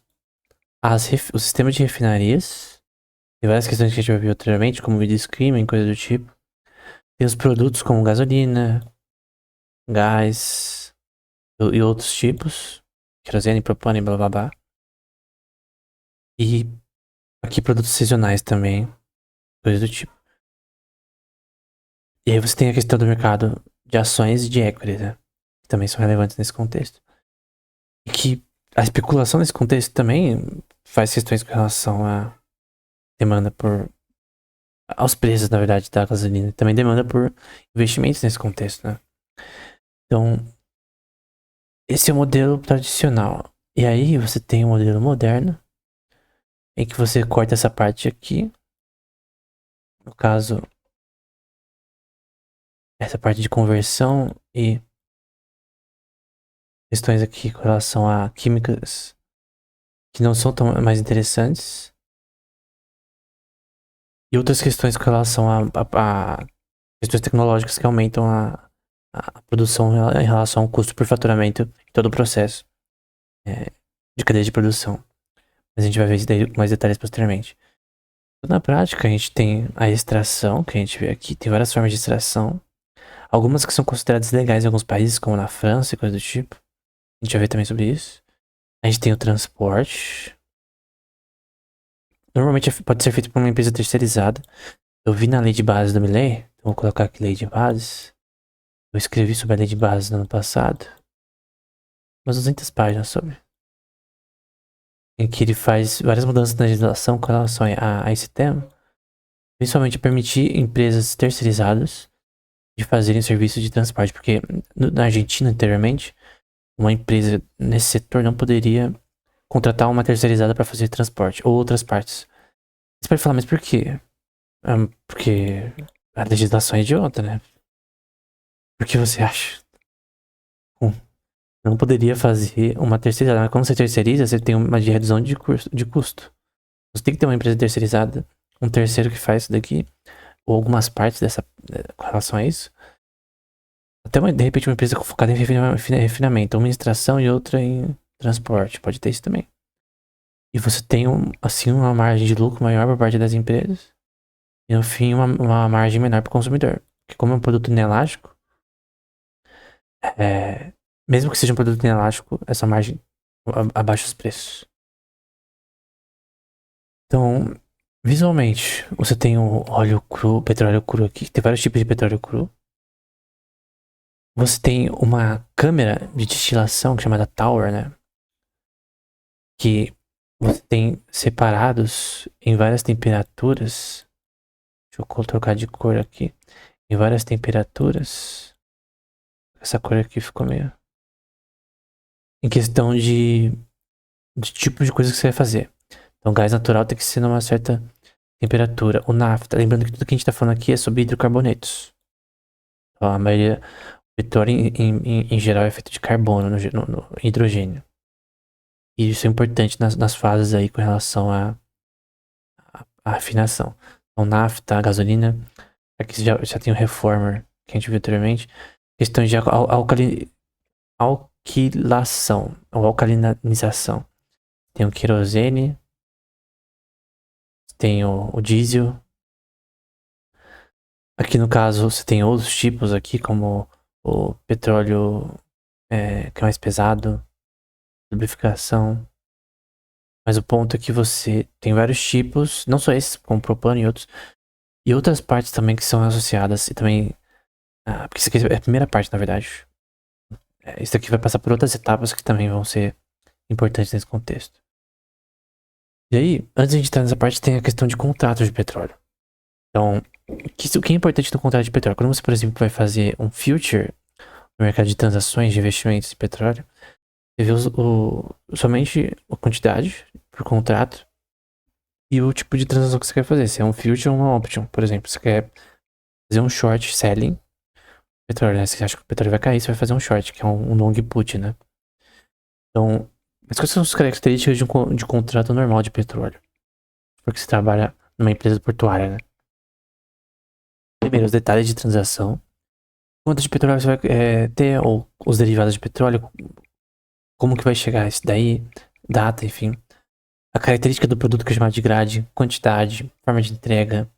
o sistema de refinarias. Tem várias questões que a gente vai ver anteriormente, como vídeo screaming, coisa do tipo. Tem os produtos como gasolina, gás e outros tipos. Querosene, propane, blá blá blá. E aqui produtos sazonais também, coisa do tipo. E aí você tem a questão do mercado de ações e de equity, né? Que também são relevantes nesse contexto. E que a especulação nesse contexto também faz questões com relação à demanda por... aos preços, na verdade, da gasolina. Também demanda por investimentos nesse contexto, né? Então, esse é o modelo tradicional. E aí você tem o modelo moderno, em que você corta essa parte aqui. No caso, essa parte de conversão e questões aqui com relação a químicas que não são tão mais interessantes. E outras questões com relação a questões tecnológicas que aumentam a produção em relação ao custo por faturamento em todo o processo de cadeia de produção. Mas a gente vai ver isso daí com mais detalhes posteriormente. Na prática, a gente tem a extração, que a gente vê aqui, tem várias formas de extração. Algumas que são consideradas legais em alguns países, como na França e coisa do tipo. A gente vai ver também sobre isso. A gente tem o transporte. Normalmente pode ser feito por uma empresa terceirizada. Eu vi na lei de bases do Milley, então vou colocar aqui lei de bases. Eu escrevi sobre a lei de bases no ano passado. Umas 200 páginas sobre. Em que ele faz várias mudanças na legislação com relação a esse tema. Principalmente permitir empresas terceirizadas de fazerem serviços de transporte. Porque na Argentina, anteriormente, uma empresa nesse setor não poderia contratar uma terceirizada para fazer transporte ou outras partes. Você pode falar, mas por quê? Porque a legislação é idiota, né? Por que você acha? Não poderia fazer uma terceirizada. Mas quando você terceiriza, você tem uma redução de custo. Você tem que ter uma empresa terceirizada, um terceiro que faz isso daqui, ou algumas partes dessa com relação a isso. Até de repente uma empresa focada em refinamento, uma em extração e outra em transporte. Pode ter isso também. E você tem assim uma margem de lucro maior por parte das empresas. E no fim uma margem menor para o consumidor. Porque como é um produto inelástico, mesmo que seja um produto inelástico, essa margem abaixa os preços. Então, visualmente, você tem o óleo cru, petróleo cru aqui. Tem vários tipos de petróleo cru. Você tem uma câmera de destilação chamada Tower, né? Que você tem separados em várias temperaturas. Deixa eu trocar de cor aqui. Em várias temperaturas. Essa cor aqui ficou meio... Em questão de tipo de coisa que você vai fazer. Então, gás natural tem que ser numa certa temperatura. O nafta, lembrando que tudo que a gente tá falando aqui é sobre hidrocarbonetos. Então, a maioria... Petróleo, em geral, é feito de carbono, no hidrogênio. E isso é importante nas fases aí com relação à refinação. Então, nafta, gasolina. Aqui já tem o reformer, que a gente viu anteriormente. Questão de alquilação, ou alcalinização. Tem o querosene. Tem o diesel. Aqui no caso, você tem outros tipos aqui, como o petróleo que é mais pesado. Lubrificação. Mas o ponto é que você tem vários tipos, não só esses, como propano e outros. E outras partes também que são associadas e também... porque isso aqui é a primeira parte, na verdade. Isso aqui vai passar por outras etapas que também vão ser importantes nesse contexto. E aí, antes de a gente entrar nessa parte, tem a questão de contratos de petróleo. Então, o que é importante no contrato de petróleo? Quando você, por exemplo, vai fazer um future no mercado de transações de investimentos de petróleo, você vê somente a quantidade por contrato e o tipo de transação que você quer fazer. Se é um future ou uma option, por exemplo. Você quer fazer um short selling petróleo, né? Você acha que o petróleo vai cair, você vai fazer um short, que é um long put, né? Então, quais são as características de contrato normal de petróleo? Porque você trabalha numa empresa portuária, né? Primeiro, os detalhes de transação. Quanto de petróleo você vai ter, ou os derivados de petróleo, como que vai chegar isso daí, data, enfim. A característica do produto que é chamado de grade, quantidade, forma de entrega,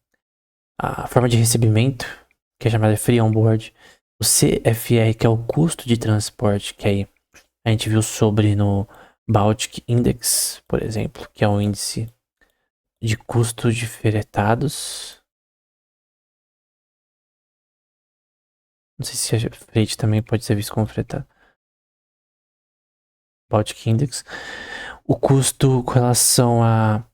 a forma de recebimento, que é chamada de free on board, o CFR, que é o custo de transporte, que aí a gente viu sobre no Baltic Index, por exemplo, que é um índice de custos de fretados. Não sei se a frete também pode ser visto como fretado. Baltic Index. O custo com relação a...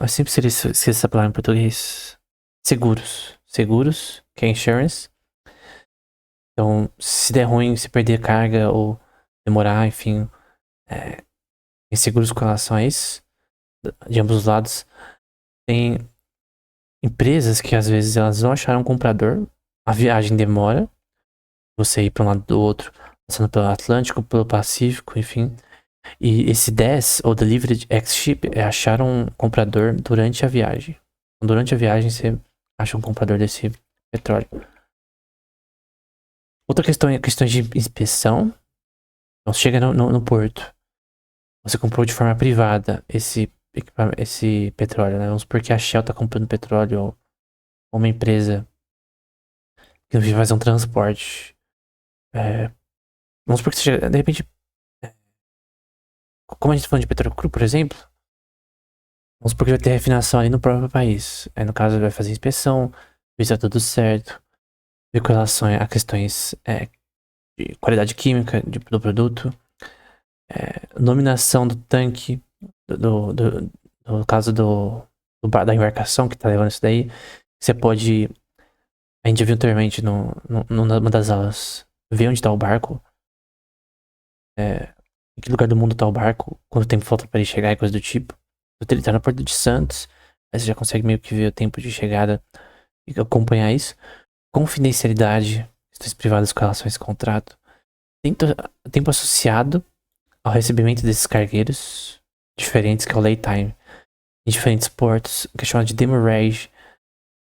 eu sempre esqueço essa palavra em português. Seguros. Seguros, que é insurance. Então, se der ruim, se perder carga ou demorar, enfim, tem seguros com relação a isso, de ambos os lados. Tem empresas que às vezes elas não acharam um comprador, a viagem demora, você ir para um lado do outro, passando pelo Atlântico, pelo Pacífico, enfim. E esse 10, ou Delivered Ex-Ship, é achar um comprador durante a viagem. Então, durante a viagem, você acha um comprador desse petróleo. Outra questão é questões de inspeção. Então, você chega no porto. Você comprou de forma privada esse petróleo, né? Vamos supor que a Shell tá comprando petróleo ou uma empresa que vai fazer um transporte. Vamos supor que seja, de repente, como a gente tá falando de petróleo cru, por exemplo, vamos supor que vai ter refinação ali no próprio país. Aí, no caso, vai fazer inspeção, ver se tá tudo certo, ver com relação a questões de qualidade química do produto, nominação do tanque, no caso da embarcação que tá levando isso daí. Você pode, a gente já viu anteriormente numa das aulas, ver onde tá o barco, em que lugar do mundo tá o barco, quanto tempo falta pra ele chegar e coisa do tipo. Ele tá no Porto de Santos, aí você já consegue meio que ver o tempo de chegada e acompanhar isso. Confidencialidade, questões privadas com relação a esse contrato. Tempo associado ao recebimento desses cargueiros diferentes, que é o lay time, em diferentes portos, que é chamado de demurrage,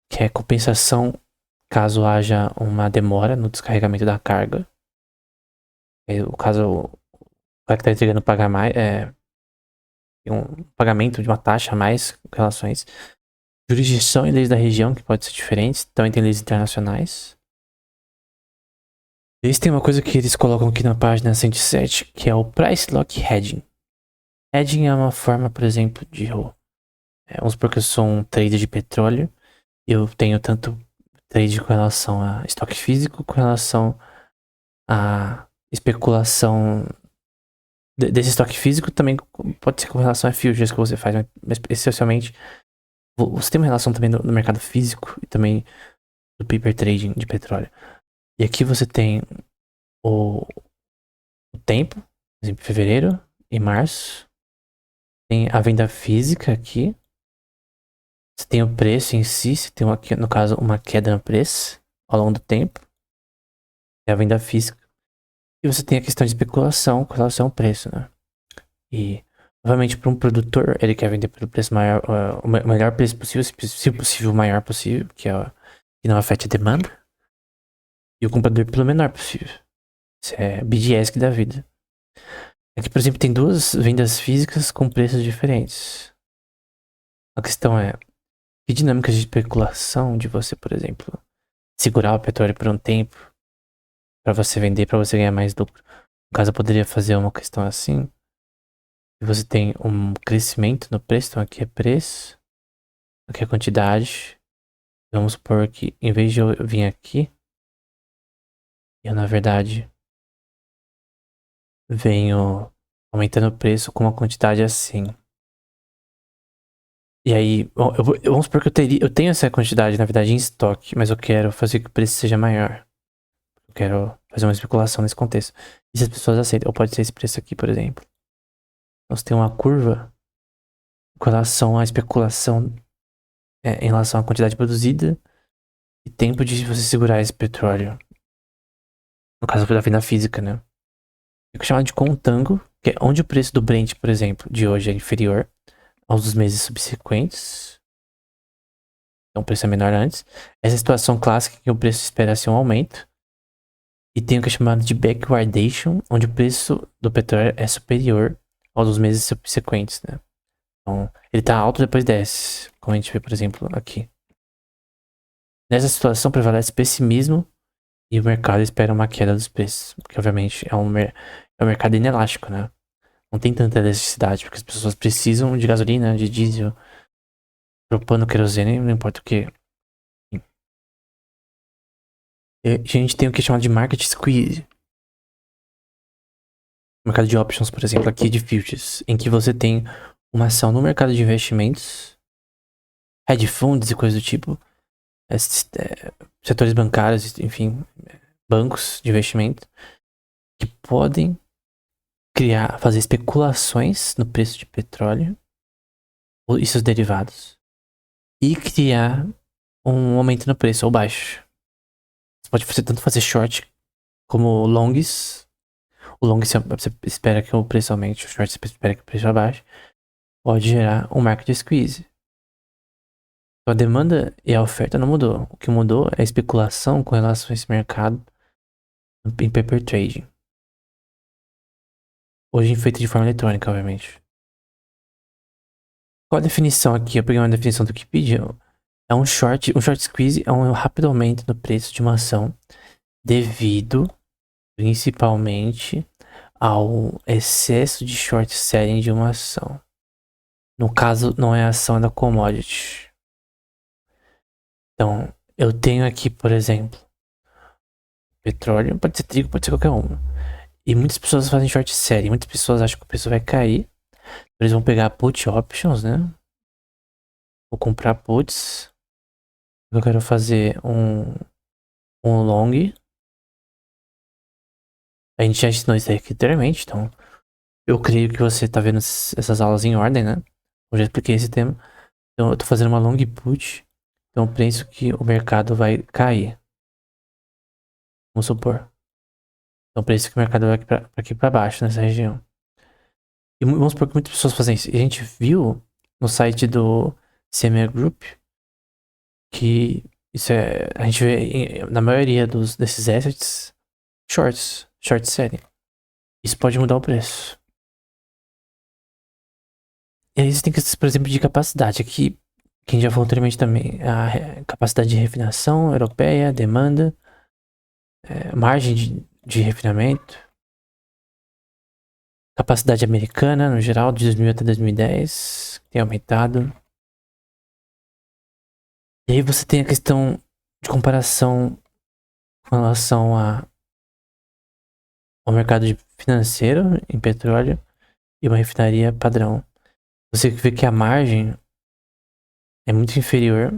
que é compensação caso haja uma demora no descarregamento da carga. O caso o cara que tá entregando pagar mais, um pagamento de uma taxa a mais com relações. Jurisdição e leis da região, que pode ser diferentes, também tem leis internacionais. Eles têm uma coisa que eles colocam aqui na página 107, que é o Price Lock Hedging. Hedging é uma forma, por exemplo, de... vamos supor que eu sou um trader de petróleo, e eu tenho tanto trade com relação a estoque físico, com relação a especulação desse estoque físico, também pode ser com relação a futures que você faz, mas essencialmente você tem uma relação também no mercado físico e também do paper trading de petróleo. E aqui você tem o tempo, por exemplo, fevereiro e março. Tem a venda física aqui. Você tem o preço em si, você tem aqui, no caso, uma queda no preço ao longo do tempo. É a venda física. E você tem a questão de especulação com relação ao preço, né? E, obviamente, para um produtor, ele quer vender pelo preço maior, o melhor preço possível, se possível, o maior possível, que não afete a demanda. E o comprador pelo menor possível. Isso é BDS da vida. Aqui, por exemplo, tem duas vendas físicas com preços diferentes. A questão é, que dinâmicas de especulação de você, por exemplo, segurar o petróleo por um tempo para você vender, para você ganhar mais lucro. No caso, eu poderia fazer uma questão assim. Você tem um crescimento no preço, então aqui é preço, aqui é quantidade. Vamos supor que em vez de eu vir aqui, eu na verdade venho aumentando o preço com uma quantidade assim. E aí, bom, vamos supor que eu tenho essa quantidade, na verdade, em estoque, mas eu quero fazer que o preço seja maior. Eu quero fazer uma especulação nesse contexto. E se as pessoas aceitam, ou pode ser esse preço aqui, por exemplo. Então, você tem uma curva com relação à especulação em relação à quantidade produzida e tempo de você segurar esse petróleo. No caso da venda física, né? É chamado de contango, que é onde o preço do Brent, por exemplo, de hoje é inferior aos dos meses subsequentes. Então o preço é menor antes. Essa é a situação clássica que o preço espera-se um aumento. E tem o que é chamado de backwardation, onde o preço do petróleo é superior ao dos meses subsequentes, né? Então, ele tá alto depois desce, como a gente vê, por exemplo, aqui. Nessa situação prevalece pessimismo e o mercado espera uma queda dos preços, porque obviamente é um mercado inelástico, né? Não tem tanta elasticidade, porque as pessoas precisam de gasolina, de diesel, propano, querosene, não importa o que. E a gente tem o que é chamado de market squeeze. Mercado de options, por exemplo, aqui de futures, em que você tem uma ação no mercado de investimentos, hedge funds e coisas do tipo, setores bancários, enfim, bancos de investimento, que podem fazer especulações no preço de petróleo e seus derivados e criar um aumento no preço ou baixo. Você pode tanto fazer short como longs O long você espera que o preço aumente, o short você espera que o preço abaixe, pode gerar um market squeeze. A demanda e a oferta não mudou. O que mudou é a especulação com relação a esse mercado em paper trading. Hoje feito de forma eletrônica, obviamente. Qual a definição aqui? Eu peguei uma definição do Wikipedia. É um short squeeze é um rápido aumento no preço de uma ação devido principalmente ao excesso de short selling de uma ação. No caso, não é a ação, é da commodity. Então, eu tenho aqui, por exemplo, petróleo, pode ser trigo, pode ser qualquer um. E muitas pessoas fazem short selling, muitas pessoas acham que o preço vai cair. Eles vão pegar put options, né? Vou comprar puts. Eu quero fazer um long. A gente já ensinou isso aqui anteriormente, então eu creio que você tá vendo essas aulas em ordem, né? Eu já expliquei esse tema. Então eu tô fazendo uma long put. Então eu penso que o mercado vai cair. Vamos supor. Então eu penso que o mercado vai aqui pra baixo, nessa região. E vamos supor que muitas pessoas fazem isso. E a gente viu no site do CME Group que isso é. A gente vê na maioria desses assets short selling. Isso pode mudar o preço. E aí existem questões, por exemplo, de capacidade. Aqui, quem já falou anteriormente também, a capacidade de refinação europeia, demanda, margem de refinamento, capacidade americana, no geral, de 2000 até 2010, que tem aumentado. E aí você tem a questão de comparação com relação ao mercado financeiro em petróleo e uma refinaria padrão. Você vê que a margem é muito inferior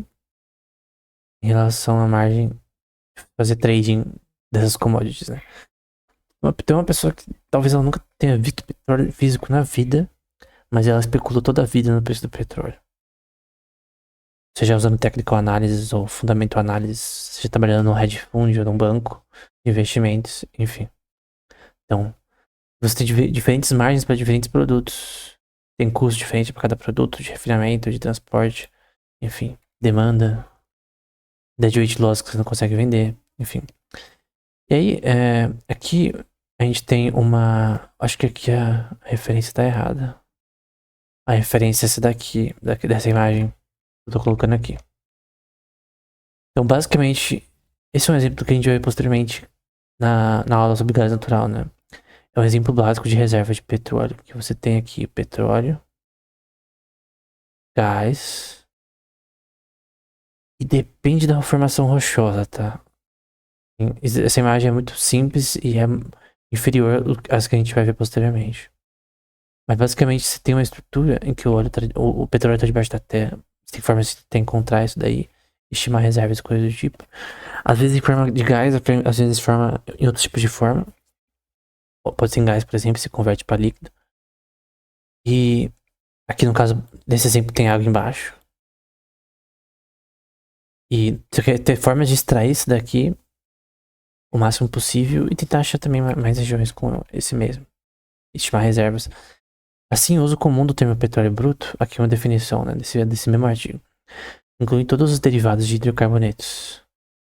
em relação à margem de fazer trading dessas commodities, né? Tem uma pessoa que talvez ela nunca tenha visto petróleo físico na vida, mas ela especulou toda a vida no preço do petróleo. Seja usando technical analysis ou fundamental analysis, seja trabalhando num hedge fund ou num banco de investimentos, enfim. Então, você tem diferentes margens para diferentes produtos. Tem custo diferente para cada produto, de refinamento, de transporte, enfim, demanda, deadweight loss que você não consegue vender, enfim. E aí, aqui a gente tem uma... Acho que aqui a referência tá errada. A referência é essa daqui, dessa imagem que eu tô colocando aqui. Então, basicamente, esse é um exemplo que a gente vai ver posteriormente na aula sobre gás natural, né? É um exemplo básico de reserva de petróleo. Que você tem aqui petróleo, gás, e depende da formação rochosa, tá? Essa imagem é muito simples e é inferior às que a gente vai ver posteriormente. Mas basicamente você tem uma estrutura em que o petróleo está debaixo da terra. Você tem formas de encontrar isso daí, estimar reservas, coisas do tipo. Às vezes em forma de gás, às vezes em outros tipos de forma. Pode ser em gás, por exemplo, se converte para líquido. E aqui no caso, nesse exemplo, tem água embaixo. E você quer ter formas de extrair isso daqui o máximo possível e tentar achar também mais regiões com esse mesmo. Estimar reservas. Assim, o uso comum do termo petróleo bruto, aqui é uma definição, né, desse mesmo artigo, inclui todos os derivados de hidrocarbonetos.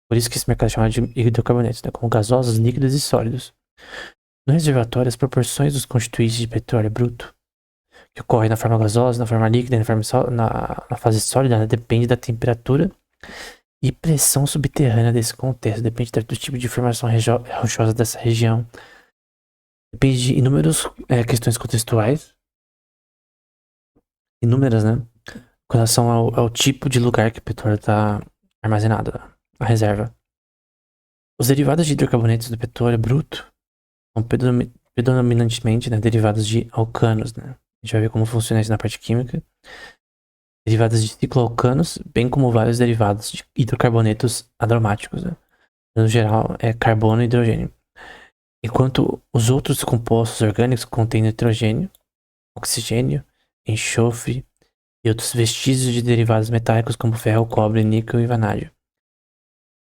Por isso que esse mercado é chamado de hidrocarbonetos, né, como gasosos, líquidos e sólidos. No reservatório, as proporções dos constituintes de petróleo bruto, que ocorrem na forma gasosa, na forma líquida, na fase sólida, né, depende da temperatura e pressão subterrânea desse contexto, depende do tipo de formação rochosa dessa região, depende de inúmeras questões contextuais, inúmeras, né? Com relação ao tipo de lugar que o petróleo está armazenado, a reserva. Os derivados de hidrocarbonetos do petróleo bruto são predominantemente, né, derivados de alcanos, né? A gente vai ver como funciona isso na parte química. Derivados de cicloalcanos, bem como vários derivados de hidrocarbonetos aromáticos, né? No geral, é carbono e hidrogênio. Enquanto os outros compostos orgânicos contêm nitrogênio, oxigênio, enxofre e outros vestígios de derivados metálicos como ferro, cobre, níquel e vanádio.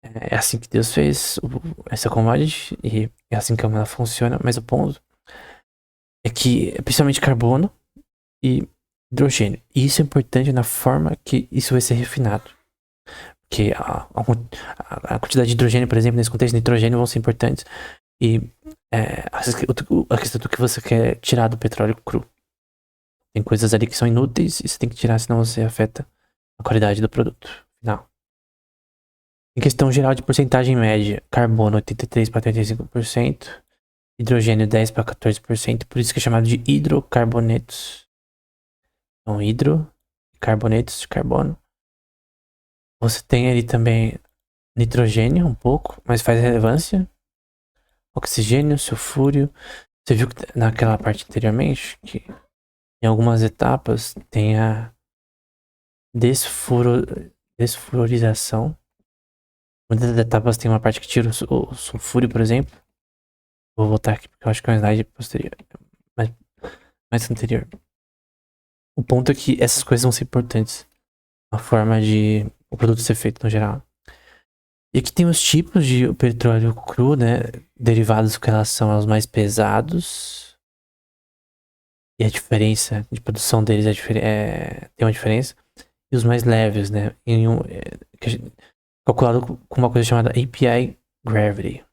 É assim que Deus fez essa commodity e é assim que ela funciona, mas o ponto é que, principalmente carbono e hidrogênio. E isso é importante na forma que isso vai ser refinado. Porque a quantidade de hidrogênio, por exemplo, nesse contexto, nitrogênio vão ser importantes. E a questão do que você quer tirar do petróleo cru. Tem coisas ali que são inúteis e você tem que tirar, senão você afeta a qualidade do produto final. Em questão geral de porcentagem média, carbono 83 para 35%, hidrogênio 10 para 14%, por isso que é chamado de hidrocarbonetos. Então, carbonetos de carbono. Você tem ali também nitrogênio um pouco, mas faz relevância. Oxigênio, sulfúrio. Você viu que naquela parte anteriormente, que em algumas etapas tem a desfluorização. Muitas etapas tem uma parte que tira o sulfúrio, por exemplo. Vou voltar aqui porque eu acho que é um slide posterior. Mais anterior. O ponto é que essas coisas vão ser importantes. A forma de o produto ser feito no geral. E aqui tem os tipos de petróleo cru, né? Derivados com relação aos mais pesados. E a diferença de produção deles tem uma diferença. E os mais leves, né? Calculado com uma coisa chamada API Gravity.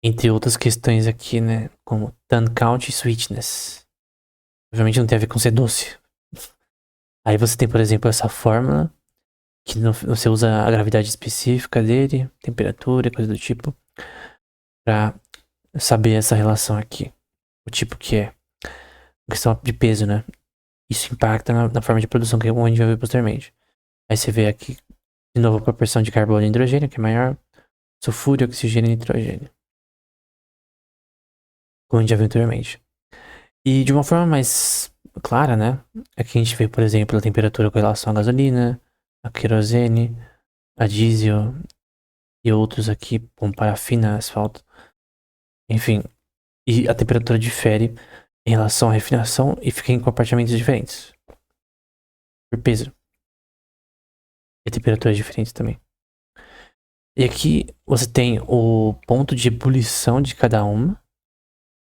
Entre outras questões aqui, né? Como Turn Count e Sweetness. Obviamente não tem a ver com ser doce. Aí você tem, por exemplo, essa fórmula. Que você usa a gravidade específica dele. Temperatura, coisa do tipo. Pra saber essa relação aqui. O tipo que é. Questão de peso, né? Isso impacta na forma de produção que a gente vai ver posteriormente. Aí você vê aqui, de novo, a proporção de carbono e hidrogênio, que é maior. Sulfúrio, oxigênio e nitrogênio. Como a gente já viu anteriormente. E de uma forma mais clara, né? Aqui a gente vê, por exemplo, a temperatura com relação à gasolina, a querosene, a diesel e outros aqui, como parafina, asfalto. Enfim, e a temperatura difere em relação à refinação e fica em compartimentos diferentes. Por peso. E temperaturas diferentes também. E aqui você tem o ponto de ebulição de cada uma.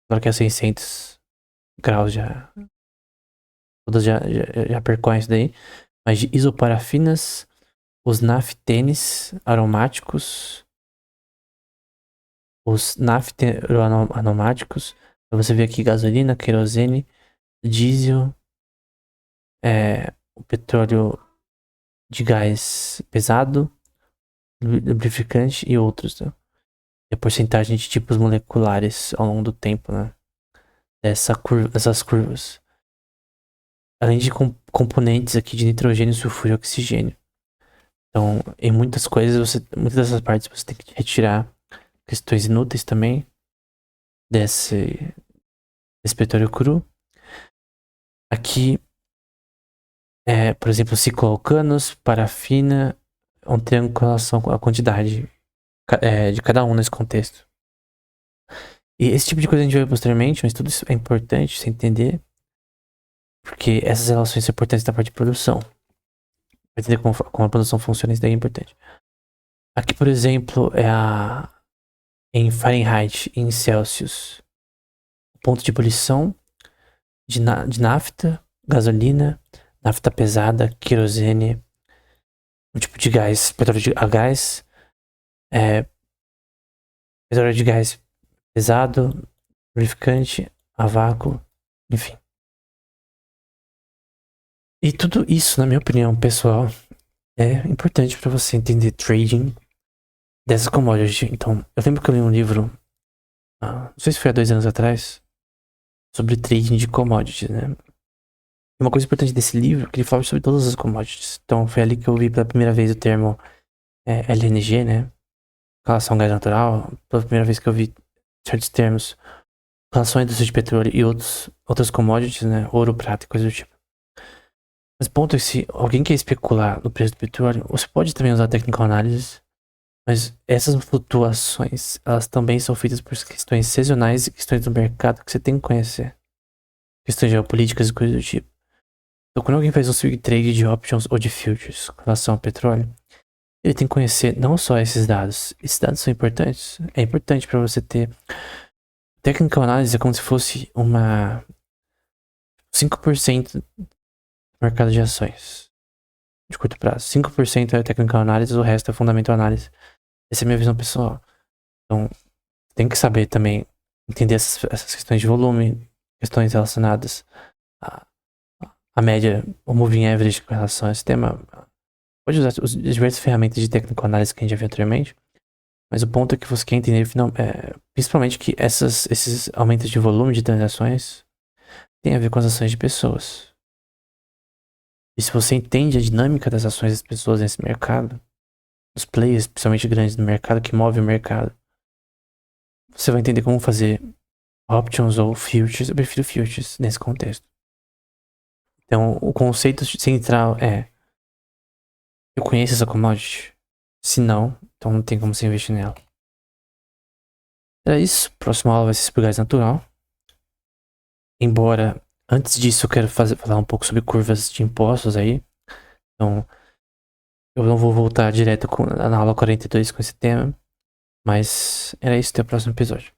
Claro que é 600 graus já. Todas já percorrem isso daí. Mas de isoparafinas, os naftenes aromáticos, os naftearomáticos. Você vê aqui gasolina, querosene, diesel, o petróleo de gás pesado, lubrificante e outros, né? E a porcentagem de tipos moleculares ao longo do tempo, né? Dessas curvas. Além de componentes aqui de nitrogênio, sulfuro e oxigênio. Então, em muitas dessas partes você tem que retirar questões inúteis também desse petróleo cru. Aqui, por exemplo, cicloalcanos, parafina, um triângulo com relação à quantidade de cada um nesse contexto. E esse tipo de coisa a gente vai ver posteriormente, mas tudo isso é importante você entender, porque essas relações são importantes na parte de produção. Pra entender como a produção funciona, isso daí é importante. Aqui, por exemplo, em Fahrenheit, em Celsius, o ponto de ebulição de nafta, gasolina, nafta pesada, querosene, um tipo de gás, petróleo a gás, petróleo de gás pesado, lubrificante, a vácuo, enfim. E tudo isso, na minha opinião, pessoal, é importante para você entender trading dessas commodities. Então, eu lembro que eu li um livro, não sei se foi há 2 anos atrás, sobre trading de commodities, né? E uma coisa importante desse livro é que ele fala sobre todas as commodities. Então, foi ali que eu vi pela primeira vez o termo LNG, né? Relação ao gás natural. Pela primeira vez que eu vi certos termos, relação à indústria de petróleo e outras commodities, né? Ouro, prata e coisa do tipo. Mas o ponto é que se alguém quer especular no preço do petróleo, você pode também usar technical analysis, mas essas flutuações, elas também são feitas por questões sazonais e questões do mercado que você tem que conhecer. Questões geopolíticas e coisas do tipo. Então, quando alguém faz um swing trade de options ou de futures com relação ao petróleo, ele tem que conhecer não só esses dados. Esses dados são importantes. É importante para você ter Technical Analysis é como se fosse uma 5% do mercado de ações de curto prazo. 5% é Technical Analysis, o resto é Fundamental Analysis. Essa é a minha visão pessoal. Então, tem que saber também entender essas questões de volume, questões relacionadas à média, o moving average com relação a esse tema. Pode usar as diversas ferramentas de Technical Analysis que a gente já viu anteriormente, mas o ponto é que você quer entender principalmente que esses aumentos de volume de transações têm a ver com as ações de pessoas. E se você entende a dinâmica das ações das pessoas nesse mercado, os players, principalmente grandes no mercado, que movem o mercado, você vai entender como fazer options ou futures. Eu prefiro futures nesse contexto. Então, o conceito central é: eu conheço essa commodity? Se não, então não tem como você investir nela. É isso. Próxima aula vai ser sobre gás natural. Embora, antes disso, eu quero falar um pouco sobre curvas de impostos aí. Então, eu não vou voltar direto na aula 42 com esse tema. Mas era isso, até o próximo episódio.